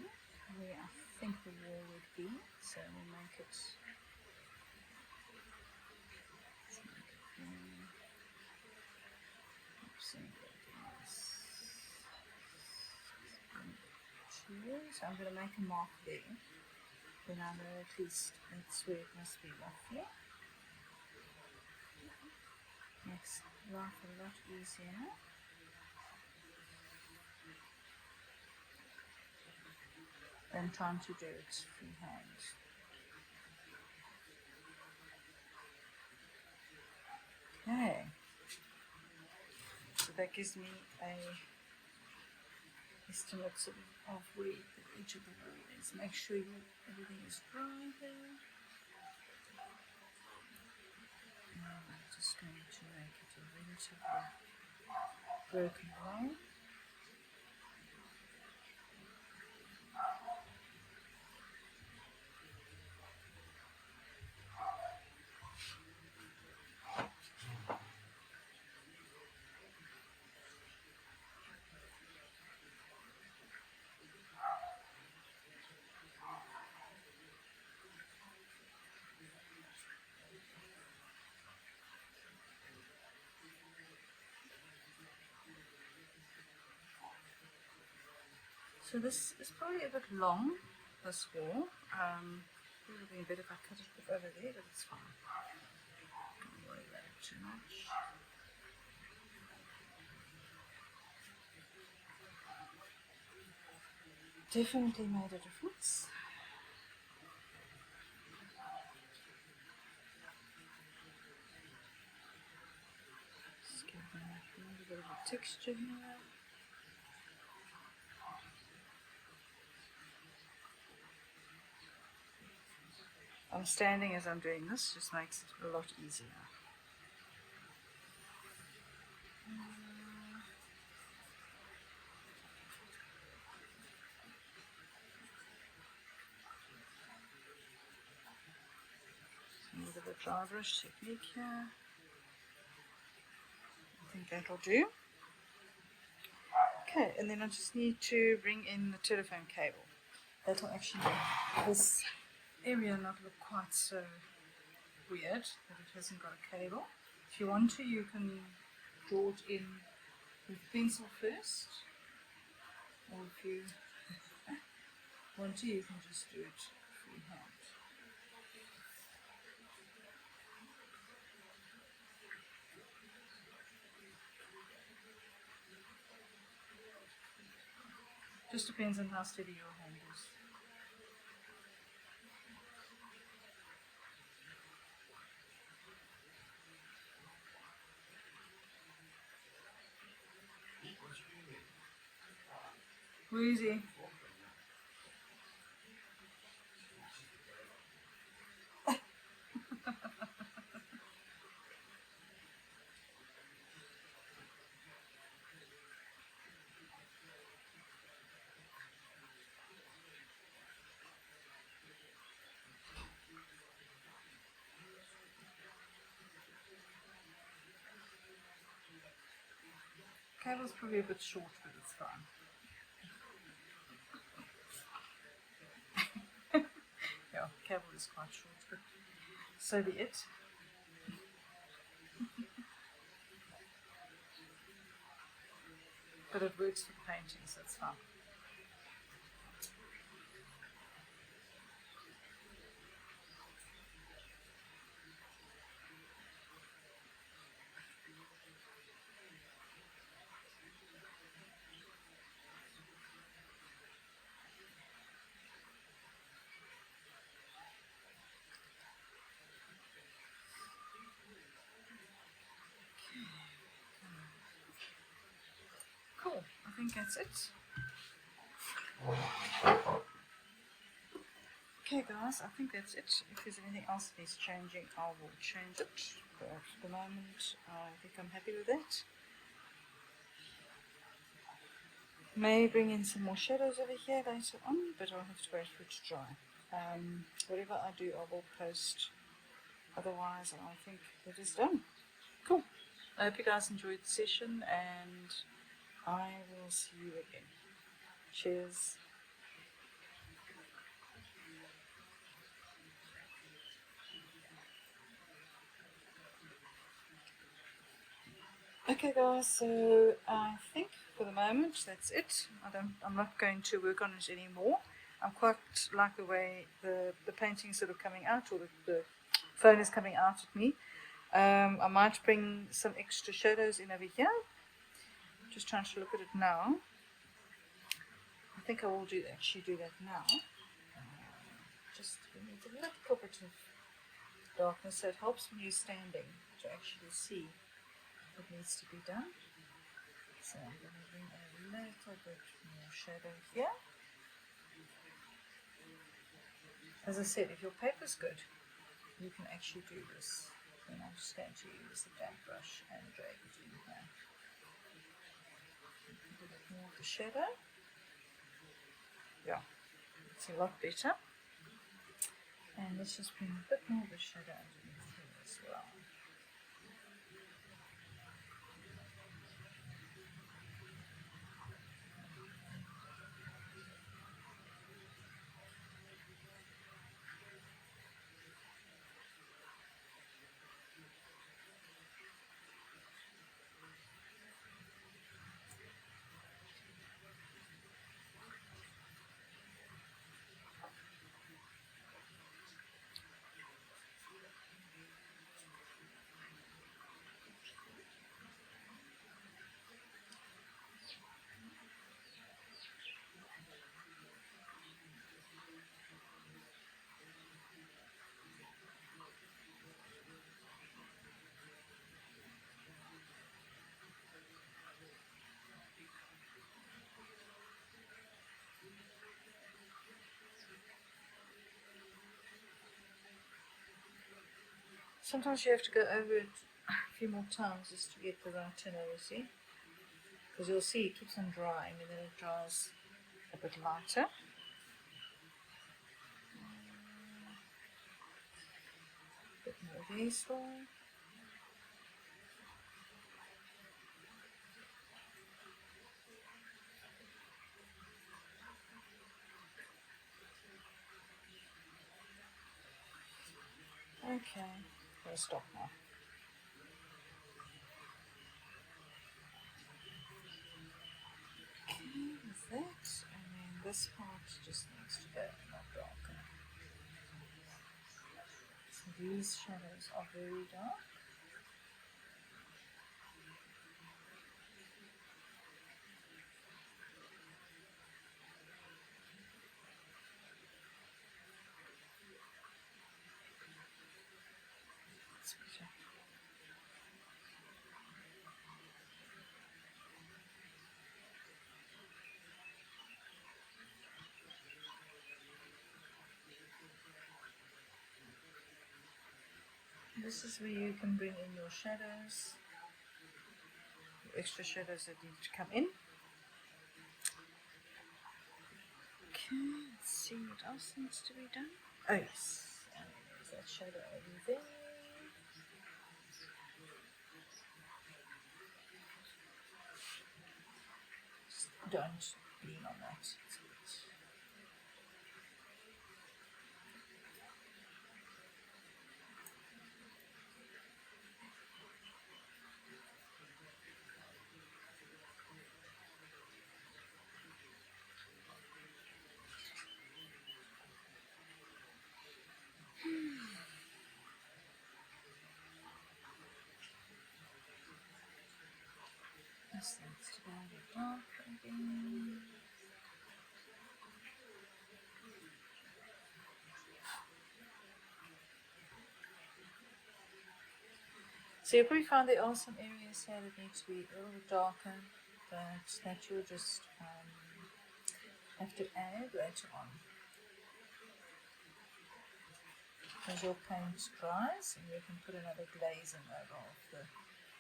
Speaker 1: where I think the wall would be, so we'll make it so I'm going to make a mark there, then I know at least that's where it must be roughly. Makes life a lot easier. Than trying to do it freehand. Okay, so that gives me a estimate sort of where the edge of the wall is. Make sure everything is dry there. Now I'm just going to make it a relatively broken line. So this is probably a bit long, this wall. It would be a bit if I cut it a bit over there, but it's fine. Don't worry about it too much. Definitely made a difference. Just give them a little bit of a texture here. I'm standing as I'm doing this, just makes it a lot easier. A bit of a dry brush technique here. I think that'll do. Okay, and then I just need to bring in the telephone cable. That'll actually make this area not look quite so weird that it hasn't got a cable. If you want to, you can draw it in with pencil first, or if you want to, you can just do it freehand. Just depends on how steady your hand is. Where is he? Cable's probably a bit short, but it's fine. Yeah, cable is quite short, but so be it. But it works for painting, so it's fine. think that's it. Okay guys, I think that's it. If there's anything else that needs changing, I will change it. But at the moment, I think I'm happy with that. May bring in some more shadows over here later on, but I'll have to wait for it to dry. Whatever I do, I will post. Otherwise, I think it is done. Cool. I hope you guys enjoyed the session, and I will see you again. Cheers. Okay guys, so I think for the moment that's it. I'm not going to work on it anymore. I'm quite like the way the painting is sort of coming out, or the phone is coming out at me. I might bring some extra shadows in over here. Just trying to look at it now. I think I will actually do that now. Just we need a little bit of darkness, so it helps when you're standing to actually see what needs to be done. So I'm going to bring a little bit more shadow here. As I said, if your paper's good, you can actually do this. And I'm just going to use the damp brush and drag it in here. A bit more of the shadow. Yeah, it's a lot better. And let's just bring a bit more of the shadow underneath here as well. Sometimes you have to go over it a few more times just to get the right tonality. Because you'll see it keeps on drying and then it dries a bit lighter. A bit more there as well. Okay, we'll stop now. Okay, with that, and then this part just needs to go a lot darker. So these shadows are very dark. That's better. This is where you can bring in your shadows, your extra shadows that need to come in. Okay, let's see what else needs to be done. Oh yes, and there's that shadow over there. Just don't lean on that. It's a bit. This needs to go a bit darker again. So you'll probably find there are some areas here that need to be a little bit darker but that you'll just have to add later on. As your paint dries, and you can put another glazing over of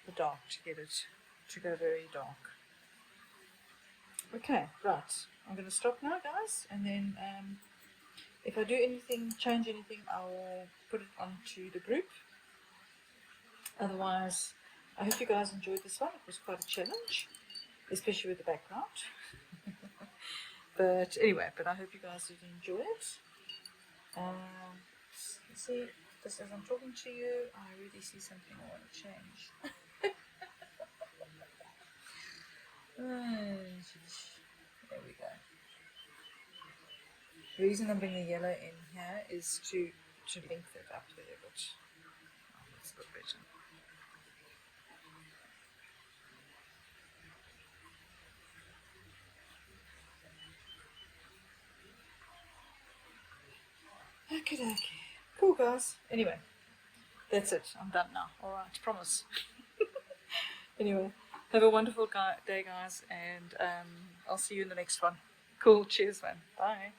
Speaker 1: the dark to get it to go very dark. Okay, right. I'm going to stop now, guys, and then if I do anything, change anything, I'll put it onto the group. Otherwise, I hope you guys enjoyed this one. It was quite a challenge, especially with the background. But anyway, I hope you guys did enjoy it. See, just as I'm talking to you, I really see something I want to change. There we go. The reason I'm bringing the yellow in here is to link that up there a bit. Oh, that's a bit better. Okay. Cool, guys. Anyway, that's it. I'm done now. Alright, promise. Anyway, have a wonderful day, guys, and I'll see you in the next one. Cool. Cheers, man. Bye.